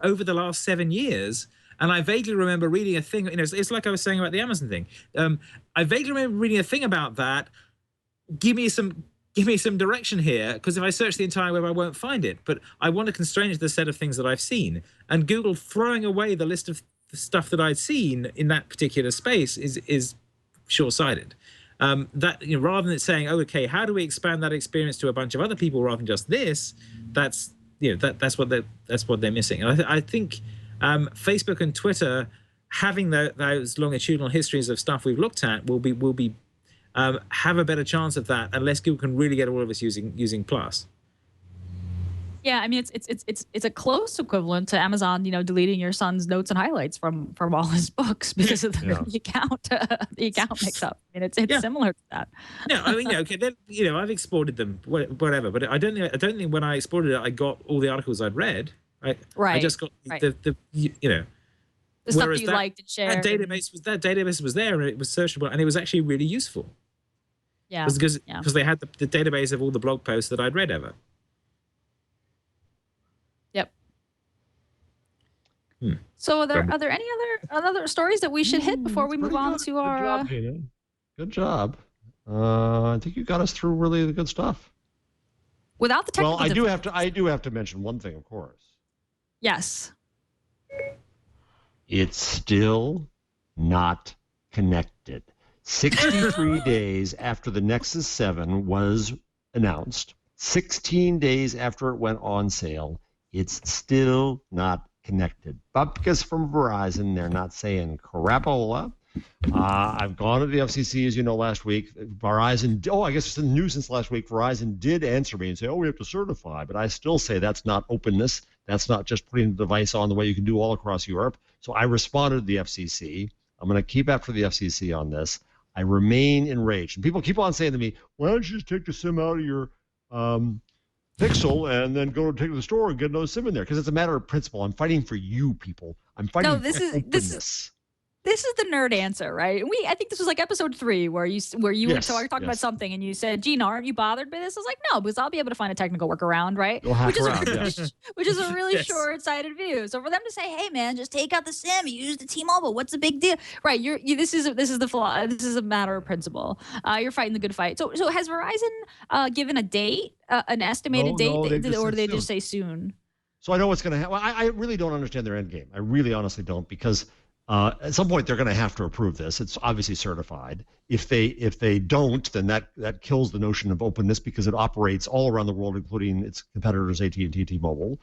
over the last 7 years. And I vaguely remember reading a thing. It's like I was saying about the Amazon thing. I vaguely remember reading a thing about that. Give me some direction here, because if I search the entire web, I won't find it. But I want to constrain it to the set of things that I've seen. And Google throwing away the list of the stuff that I'd seen in that particular space is short-sighted. That rather than it saying, oh, okay, how do we expand that experience to a bunch of other people rather than just this? That's what they're missing. And I think. Facebook and Twitter having those longitudinal histories of stuff we've looked at will be have a better chance of that unless Google can really get all of us using Plus. Yeah, I mean it's a close equivalent to Amazon, deleting your son's notes and highlights from all his books because of the account mix-up. I mean, it's similar to that. No, I mean, okay, then I've exported them, whatever, but I don't think when I exported it, I got all the articles I'd read. I just got the stuff that you liked and shared. That database was there, and it was searchable, and it was actually really useful. Yeah, because they had the database of all the blog posts that I'd read ever. Yep. So are there any other stories that we should hit before we move on to our? Good job. I think you got us through really the good stuff. Without the technical. Well, I do have to mention one thing, of course. Yes. It's still not connected. 63 days after the Nexus 7 was announced, 16 days after it went on sale, it's still not connected. But because from Verizon, they're not saying crapola. I've gone to the FCC, as you know, last week. Verizon, I guess it's new since last week. Verizon did answer me and say, we have to certify. But I still say that's not openness. That's not just putting the device on the way you can do all across Europe. So I responded to the FCC. I'm going to keep after the FCC on this. I remain enraged. And people keep on saying to me, why don't you just take the SIM out of your Pixel and then go take to the store and get another SIM in there? Because it's a matter of principle. I'm fighting for you people. I'm fighting for openness. this is the nerd answer, right? I think this was like episode 3 where you were Yes, talking about something and you said, Gina, aren't you bothered by this? I was like, no, because I'll be able to find a technical workaround, right? You'll hack around, Which is a really Yes. short-sighted view. So for them to say, hey man, just take out the SIM, use the T-Mobile, what's the big deal? Right? This is the flaw. This is a matter of principle. You're fighting the good fight. So has Verizon given a date, an estimated date, No, they just or said do they soon. just say soon? So I know what's going to happen. I really don't understand their end game. I really honestly don't, because at some point they're going to have to approve this. It's obviously certified. If they don't, then that kills the notion of openness, because it operates all around the world, including its competitors AT&T, T-Mobile.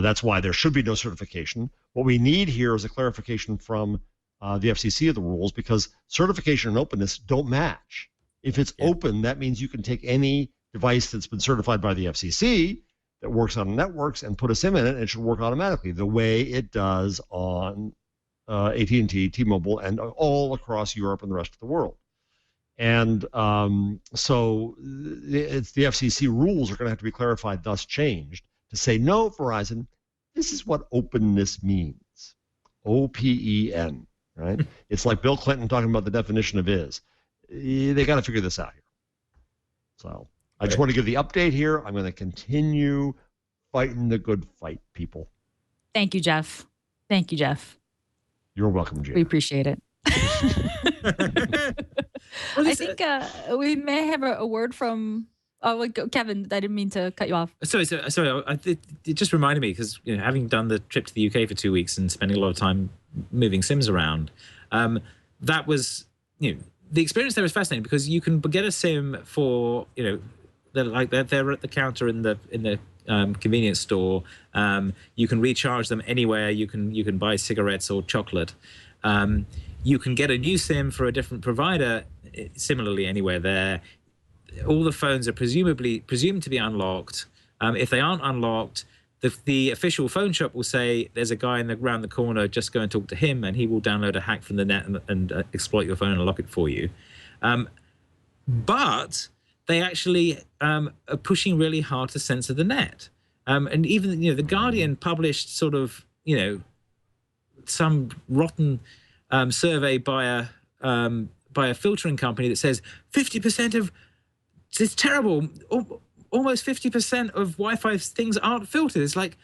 That's why there should be no certification. What we need here is a clarification from the FCC of the rules, because certification and openness don't match. If it's open, that means you can take any device that's been certified by the FCC that works on networks and put a SIM in it, and it should work automatically the way it does on AT&T, T-Mobile, and all across Europe and the rest of the world. And so it's the FCC rules are going to have to be clarified, thus changed, to say, no, Verizon, this is what openness means. OPEN, right? It's like Bill Clinton talking about the definition of is. They got to figure this out here. So I just want to give the update here. I'm going to continue fighting the good fight, people. Thank you, Jeff. Thank you, Jeff. You're welcome, Gina. We appreciate it. I think we may have a word from Kevin. I didn't mean to cut you off. Sorry. It just reminded me, because having done the trip to the UK for 2 weeks and spending a lot of time moving SIMs around, that was the experience there was fascinating, because you can get a SIM for they're at the counter in the convenience store. You can recharge them anywhere. You can buy cigarettes or chocolate. You can get a new SIM for a different provider, similarly anywhere there. All the phones are presumed to be unlocked. If they aren't unlocked, the official phone shop will say there's a guy around the corner, just go and talk to him, and he will download a hack from the net and exploit your phone and lock it for you. But they actually are pushing really hard to censor the net. And even the Guardian published sort of some rotten survey by a filtering company that says 50% of it's terrible. Almost 50% of Wi-Fi things aren't filtered. It's like,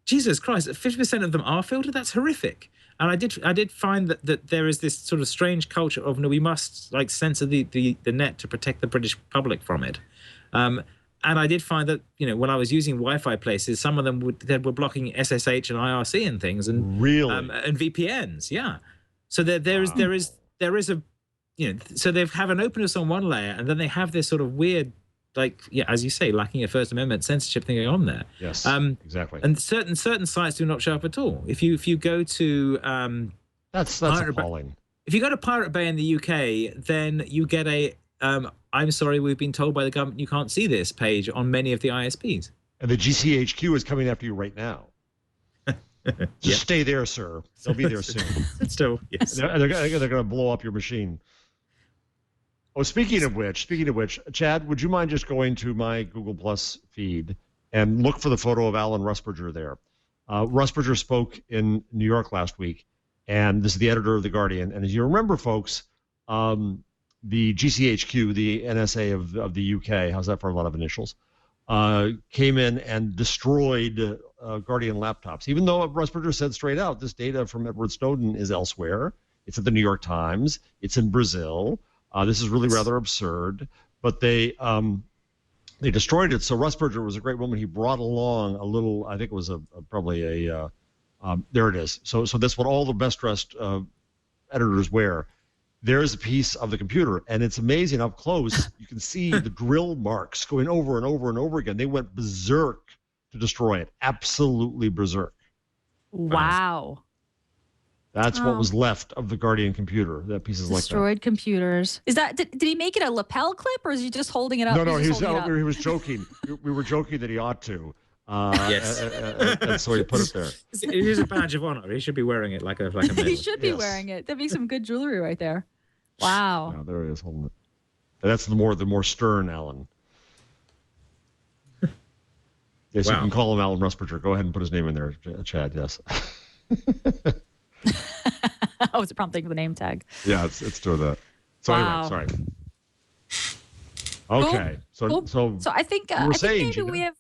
Jesus Christ, 50% of them are filtered? That's horrific. And I did find that there is this sort of strange culture of, no, we must censor the net to protect the British public from it. And I did find that, when I was using Wi-Fi places, some of them were blocking SSH and IRC and things, and really, and VPNs. Yeah. So there is a, so they have an openness on one layer, and then they have this sort of weird, as you say, lacking a First Amendment censorship thing going on there. Yes, exactly. And certain sites do not show up at all. If you go to that's appalling. If you go to Pirate Bay in the UK, then you get a I'm sorry, we've been told by the government you can't see this page on many of the ISPs. And the GCHQ is coming after you right now. Just stay there, sir. They'll be there soon. Still, yes. They're going to blow up your machine. Oh, speaking of which, Chad, would you mind just going to my Google Plus feed and look for the photo of Alan Rusbridger there? Rusbridger spoke in New York last week, and this is the editor of The Guardian. And as you remember, folks, the GCHQ, the NSA of the UK, how's that for a lot of initials, came in and destroyed Guardian laptops. Even though Rusbridger said straight out, this data from Edward Snowden is elsewhere. It's at the New York Times. It's in Brazil. This is really rather absurd. But they destroyed it. So Rusbridger was a great woman. He brought along a little, I think it was probably a, there it is. So that's what all the best dressed editors wear. There's a piece of the computer, and it's amazing up close. You can see the drill marks going over and over and over again. They went berserk to destroy it. Absolutely berserk. Wow. That's what was left of the Guardian computer. That piece is like that. Destroyed computers. Is that did he make it a lapel clip, or is he just holding it up? No, he was joking. We were joking that he ought to. Yes. And so he put it there. It is a badge of honor. He should be wearing it like a medal. He should be wearing it. That'd be some good jewelry right there. Wow. Yeah, there he is holding it. And that's the more stern Alan. Yes, wow. You can call him Alan Rusbridger. Go ahead and put his name in there, Chad. Yes. Oh, it's a prompting for the name tag. Yeah, it's doing that. So Wow. anyway, sorry. Okay. Cool. So So I think, you were saying, maybe Gina?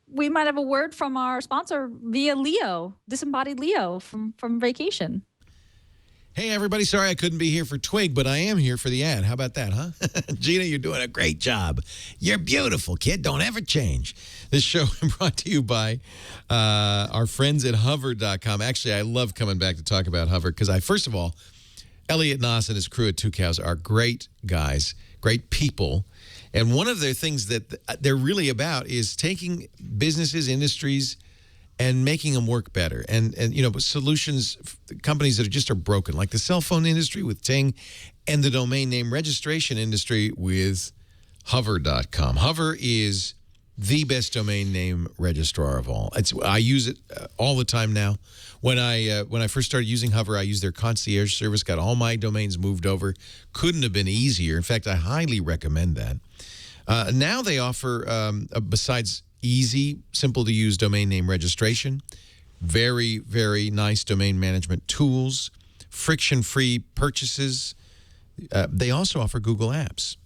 we might have a word from our sponsor via Leo, disembodied Leo from vacation. Hey, everybody. Sorry I couldn't be here for Twig, but I am here for the ad. How about that, huh? Gina, you're doing a great job. You're beautiful, kid. Don't ever change. This show brought to you by our friends at Hover.com. Actually, I love coming back to talk about Hover because first of all, Elliot Noss and his crew at Two Cows are great guys, great people. And one of their things that they're really about is taking businesses, industries, and making them work better. And solutions, companies that are broken, like the cell phone industry with Ting and the domain name registration industry with Hover.com. Hover is the best domain name registrar of all. I use it all the time now. When I first started using Hover, I used their concierge service, got all my domains moved over. Couldn't have been easier. In fact, I highly recommend that. Now they offer, besides easy, simple to use domain name registration, very, very nice domain management tools, friction-free purchases. They also offer Google Apps.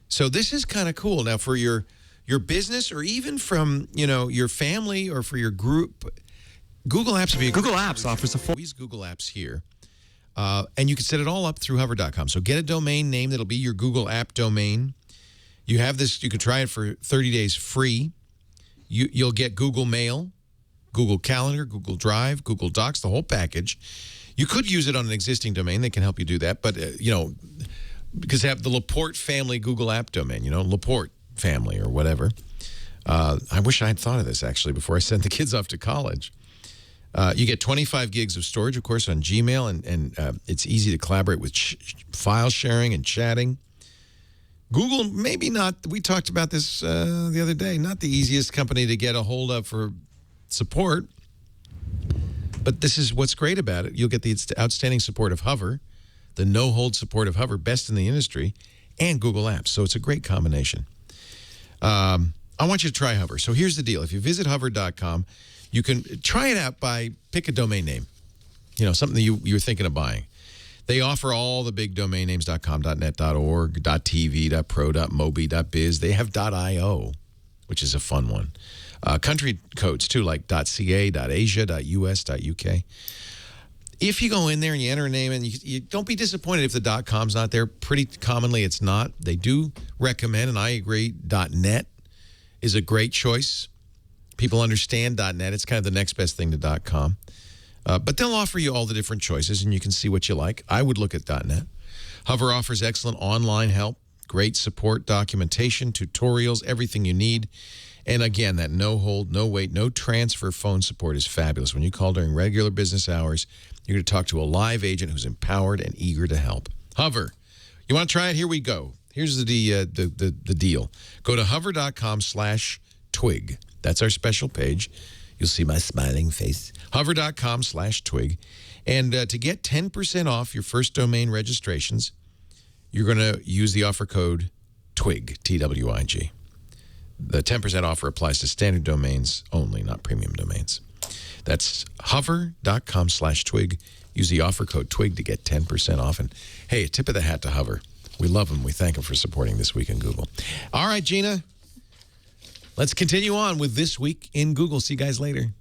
So this is kind of cool. Now for your business, or even from your family or for your group, Google Apps would be Google Apps offers a use Google Apps here. And you can set it all up through Hover.com. So get a domain name that'll be your Google app domain. You have this, you can try it for 30 days free. You'll get Google Mail, Google Calendar, Google Drive, Google Docs, the whole package. You could use it on an existing domain. They can help you do that. But, because they have the Laporte family Google app domain, Laporte family or whatever. I wish I had thought of this, actually, before I sent the kids off to college. You get 25 gigs of storage, of course, on Gmail, and it's easy to collaborate with file sharing and chatting. Google, maybe not, we talked about this the other day, not the easiest company to get a hold of for support. But this is what's great about it. You'll get the outstanding support of Hover, the no-hold support of Hover, best in the industry, and Google Apps. So it's a great combination. I want you to try Hover. So here's the deal. If you visit Hover.com, you can try it out by pick a domain name, something that you're thinking of buying. They offer all the big domain names, .com, .net, .org, .tv, .pro, .mobi, .biz. They have .io, which is a fun one. Country codes, too, like .ca, .asia, .us, .uk. If you go in there and you enter a name, and you don't be disappointed if the .com's not there. Pretty commonly it's not. They do recommend, and I agree, .net is a great choice. People understand .net. It's kind of the next best thing to .com. But they'll offer you all the different choices, and you can see what you like. I would look at .net. Hover offers excellent online help, great support, documentation, tutorials, everything you need. And again, that no hold, no wait, no transfer phone support is fabulous. When you call during regular business hours, you're going to talk to a live agent who's empowered and eager to help. Hover. You want to try it? Here we go. Here's the deal. Go to hover.com/twig. That's our special page. You'll see my smiling face. Hover.com/twig. And to get 10% off your first domain registrations, you're going to use the offer code TWIG, T-W-I-G. The 10% offer applies to standard domains only, not premium domains. That's hover.com/twig. Use the offer code TWIG to get 10% off. And hey, a tip of the hat to Hover. We love them. We thank them for supporting This Week in Google. All right, Gina. Let's continue on with This Week in Google. See you guys later.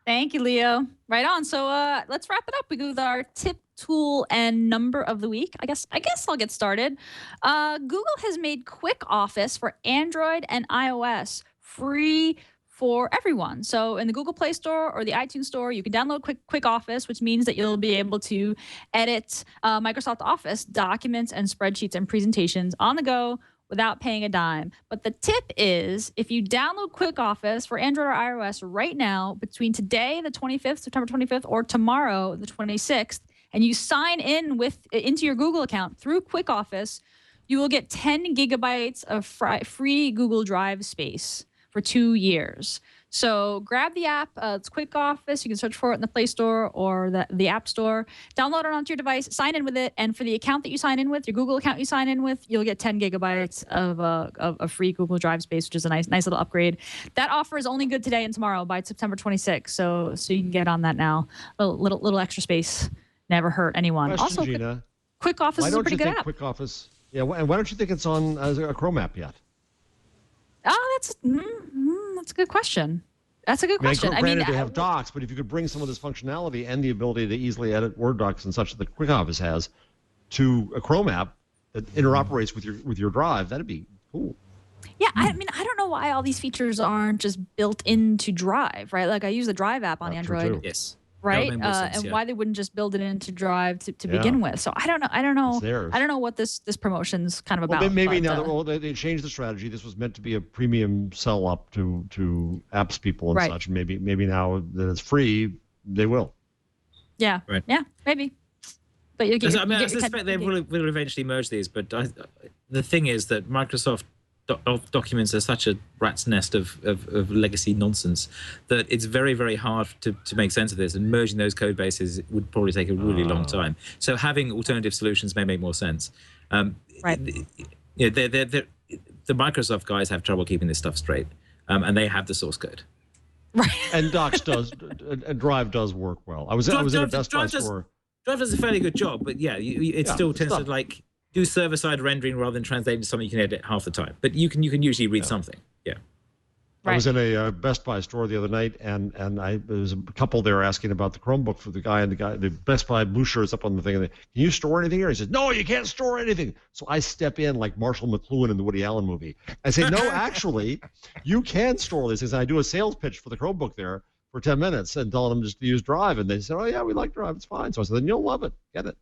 Thank you, Leo. Right on. So let's wrap it up. We go with our tip, tool, and number of the week. I guess I'll get started. Google has made Quick Office for Android and iOS free for everyone. So in the Google Play Store or the iTunes Store, you can download Quick Office, which means that you'll be able to edit Microsoft Office documents and spreadsheets and presentations on the go without paying a dime. But the tip is, if you download Quick Office for Android or iOS right now, between today, the 25th, September 25th, or tomorrow, the 26th, and you sign in into your Google account through Quick Office, you will get 10 gigabytes of free Google Drive space for 2 years. So grab the app. It's Quick Office. You can search for it in the Play Store or the App Store. Download it onto your device. Sign in with it. And for the account that you sign in with, your Google account you sign in with, you'll get 10 gigabytes of free Google Drive space, which is a nice little upgrade. That offer is only good today and tomorrow by September 26th. So you can get on that now. A little extra space never hurt anyone. Question, Also, Gina. Quick Office Why is a don't pretty you good think app. Quick Office? Yeah, and why don't you think it's on as a Chrome app yet? Oh, that's a good question. That's a good question. Granted, they have docs, but if you could bring some of this functionality and the ability to easily edit Word docs and such that Quick Office has to a Chrome app that interoperates with your Drive, that'd be cool. Yeah, I mean, I don't know why all these features aren't just built into Drive, right? Like I use the Drive app on Android, Yes. right? That would make more sense, and why they wouldn't just build it into Drive to begin with. So I don't know. It's theirs. I don't know what this promotion's kind of about. Well, maybe but, now that they changed the strategy. This was meant to be a premium sell up to apps people and such. Maybe now that it's free, they will. Yeah. Right. Yeah. Maybe. But you get. I suspect they will eventually merge these. But the thing is that Microsoft documents are such a rat's nest of legacy nonsense that it's very, very hard to make sense of this, and merging those code bases would probably take a really long time. So having alternative solutions may make more sense. Right. The Microsoft guys have trouble keeping this stuff straight, and they have the source code. Right. And Docs does, and Drive does work well. I was in a Best Buy store. Drive does a fairly good job, but it still tends to like do server-side rendering rather than translating to something you can edit half the time. But you can usually read something. Yeah. I was in a Best Buy store the other night, and there was a couple there asking about the Chromebook for the guy, the Best Buy blue shirts up on the thing. And can you store anything here? He says, no, you can't store anything. So I step in like Marshall McLuhan in the Woody Allen movie. I say, no, actually, you can store these things. And I do a sales pitch for the Chromebook there for 10 minutes and telling them just to use Drive. And they said, oh, yeah, we like Drive. It's fine. So I said, then you'll love it. Get it.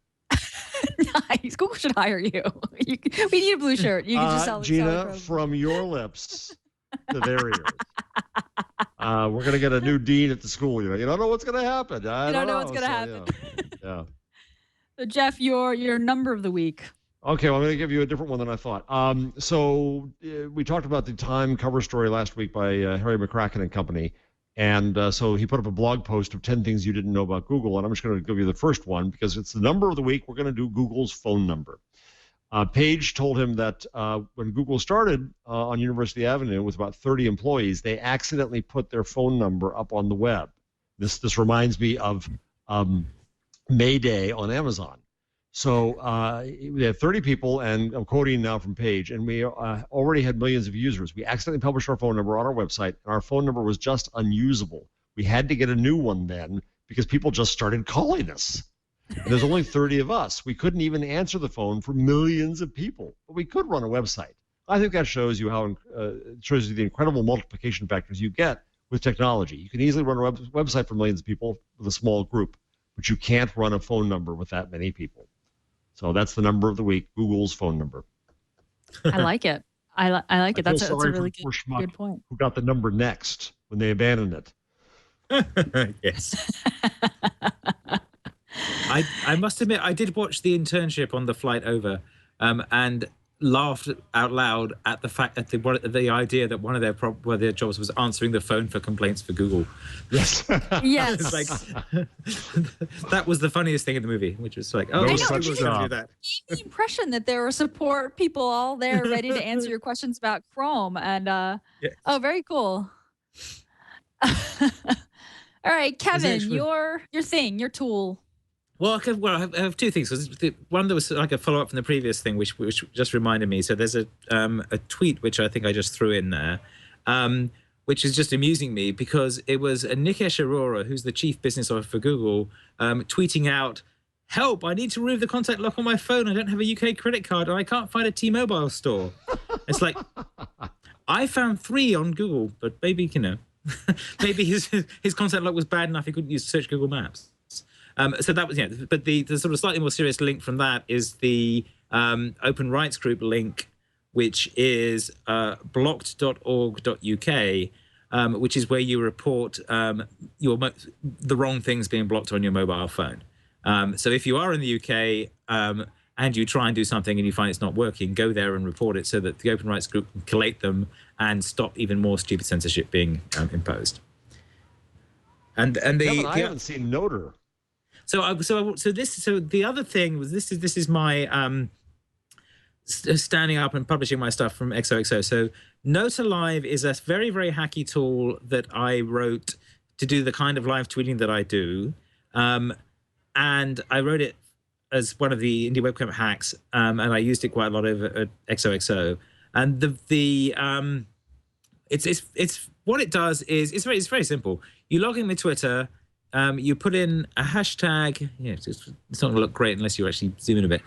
Nice. Google should hire you. We need a blue shirt. You can just sell Gina, from your lips to their ears. We're going to get a new dean at the school. You don't know what's going to happen. I don't know what's going to happen. Yeah. So Jeff, your number of the week. Okay, well, I'm going to give you a different one than I thought. We talked about the Time cover story last week by Harry McCracken and company. And so he put up a blog post of 10 things you didn't know about Google. And I'm just going to give you the first one because it's the number of the week. We're going to do Google's phone number. Page told him that when Google started on University Avenue with about 30 employees, they accidentally put their phone number up on the web. This reminds me of Mayday on Amazon. So we had 30 people, and I'm quoting now from Page, and we already had millions of users. We accidentally published our phone number on our website, and our phone number was just unusable. We had to get a new one then because people just started calling us. And there's only 30 of us. We couldn't even answer the phone for millions of people, but we could run a website. I think that shows you how shows you the incredible multiplication factors you get with technology. You can easily run a website for millions of people with a small group, but you can't run a phone number with that many people. So that's the number of the week, Google's phone number. I like it. I like it. That's a really good point. Who got the number next when they abandoned it? Yes. I must admit, I did watch The Internship on the flight over, and laughed out loud at the fact that the idea that one of their jobs was answering the phone for complaints for Google. Yes. Yes. Like, that was the funniest thing in the movie, which was like, oh, Google's going to do that. The impression that there were support people all there ready to answer your questions about Chrome, and yes. Oh, very cool. All right, Kevin, your tool. Well, I have two things. One that was like a follow-up from the previous thing, which just reminded me. So there's a tweet which I think I just threw in there, which is just amusing me because it was Nikesh Arora, who's the chief business officer for Google, tweeting out, "Help! I need to remove the contact lock on my phone. I don't have a UK credit card, and I can't find a T-Mobile store." It's like, I found 3 on Google, but maybe maybe his contact lock was bad enough he couldn't use search Google Maps. So that was, but the sort of slightly more serious link from that is the Open Rights Group link, which is blocked.org.uk, which is where you report the wrong things being blocked on your mobile phone. So if you are in the UK, and you try and do something and you find it's not working, go there and report it so that the open rights group can collate them and stop even more stupid censorship being imposed. And Kevin, I haven't seen Noter. So the other thing was this is my standing up and publishing my stuff from XOXO. So Noter Live is a very, very hacky tool that I wrote to do the kind of live tweeting that I do. And I wrote it as one of the indie webcam hacks, and I used it quite a lot over at XOXO. And it's what it does is it's very simple. You log in with Twitter, you put in a hashtag. Yeah, it's not going to look great unless you actually zoom in a bit.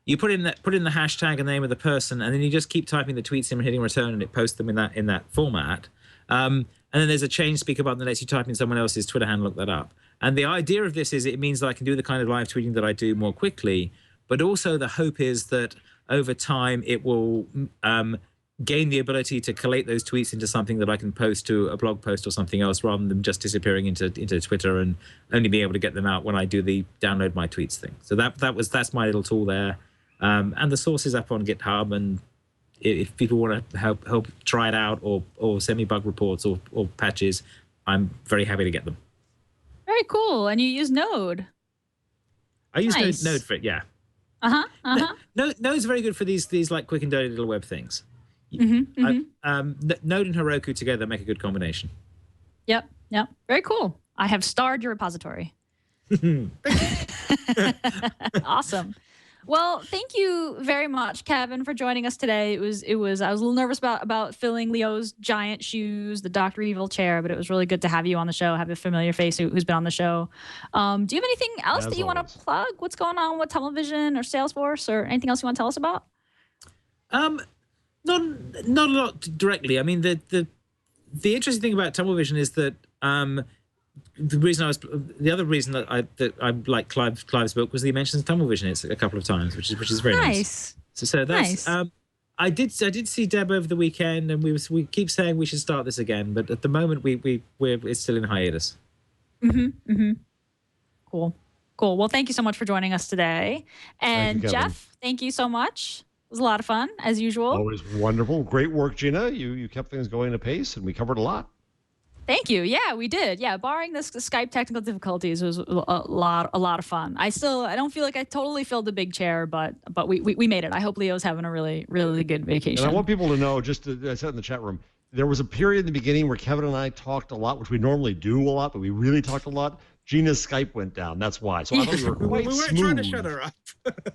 You put in the hashtag and the name of the person, and then you just keep typing the tweets in and hitting return, and it posts them in that format. And then there's a change speaker button that lets you type in someone else's Twitter handle, look that up. And the idea of this is it means that I can do the kind of live tweeting that I do more quickly, but also the hope is that over time it will gain the ability to collate those tweets into something that I can post to a blog post or something else, rather than them just disappearing into Twitter and only being able to get them out when I do the download my tweets thing. So that's my little tool there. And the source is up on GitHub, and if people want to help try it out or send me bug reports or patches, I'm very happy to get them. Very cool. And you use Node. I use Nice. Node for it, yeah. Node's very good for these like quick and dirty little web things. Node and Heroku together make a good combination. Yep. Very cool. I have starred your repository. Awesome. Well, thank you very much, Kevin, for joining us today. I was a little nervous about filling Leo's giant shoes, the Dr. Evil chair, but it was really good to have you on the show, have a familiar face who's been on the show. Do you have anything else that you want to plug? What's going on with television or Salesforce or anything else you want to tell us about? Not a lot directly. I mean, the interesting thing about Tumblevision is that the other reason that I like Clive's book was that he mentions Tumblevision a couple of times, which is very nice. So that's nice. I did see Deb over the weekend, and we keep saying we should start this again, but at the moment it's still in hiatus. Cool. Well, thank you so much for joining us today, and Thank you, Jeff, thank you so much. It was a lot of fun as usual. Always wonderful. Great work, Gina. You kept things going at a pace, and we covered a lot. Thank you. Yeah, we did. Yeah, barring the Skype technical difficulties, it was a lot of fun. I don't feel like I totally filled the big chair, but we made it. I hope Leo's having a really, really good vacation. And I want people to know, I said in the chat room, there was a period in the beginning where Kevin and I talked a lot, which we normally do a lot, but we really talked a lot. Gina's Skype went down. That's why. So I thought we were quite we weren't smooth trying to shut her up.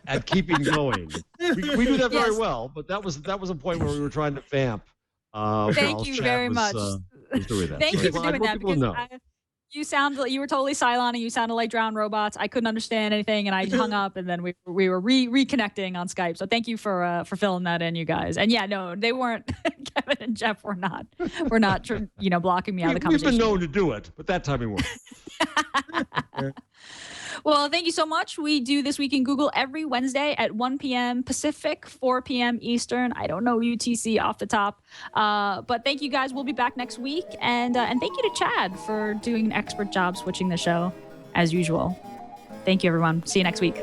at keeping going. We do that very well, but that was a point where we were trying to vamp. Thank you very much. Thank you for doing that, because you were totally Cylon and you sounded like drowned robots. I couldn't understand anything, and I hung up, and then we were reconnecting on Skype. So thank you for filling that in, you guys. And yeah, no, they weren't. Kevin and Jeff were not blocking me out of the conversation. We've been known to do it, but that time we weren't. Well, thank you so much. We do This Week in Google every Wednesday at 1 p.m. Pacific, 4 p.m. Eastern. I don't know UTC off the top. But thank you guys. We'll be back next week. And thank you to Chad for doing an expert job switching the show as usual. Thank you, everyone. See you next week.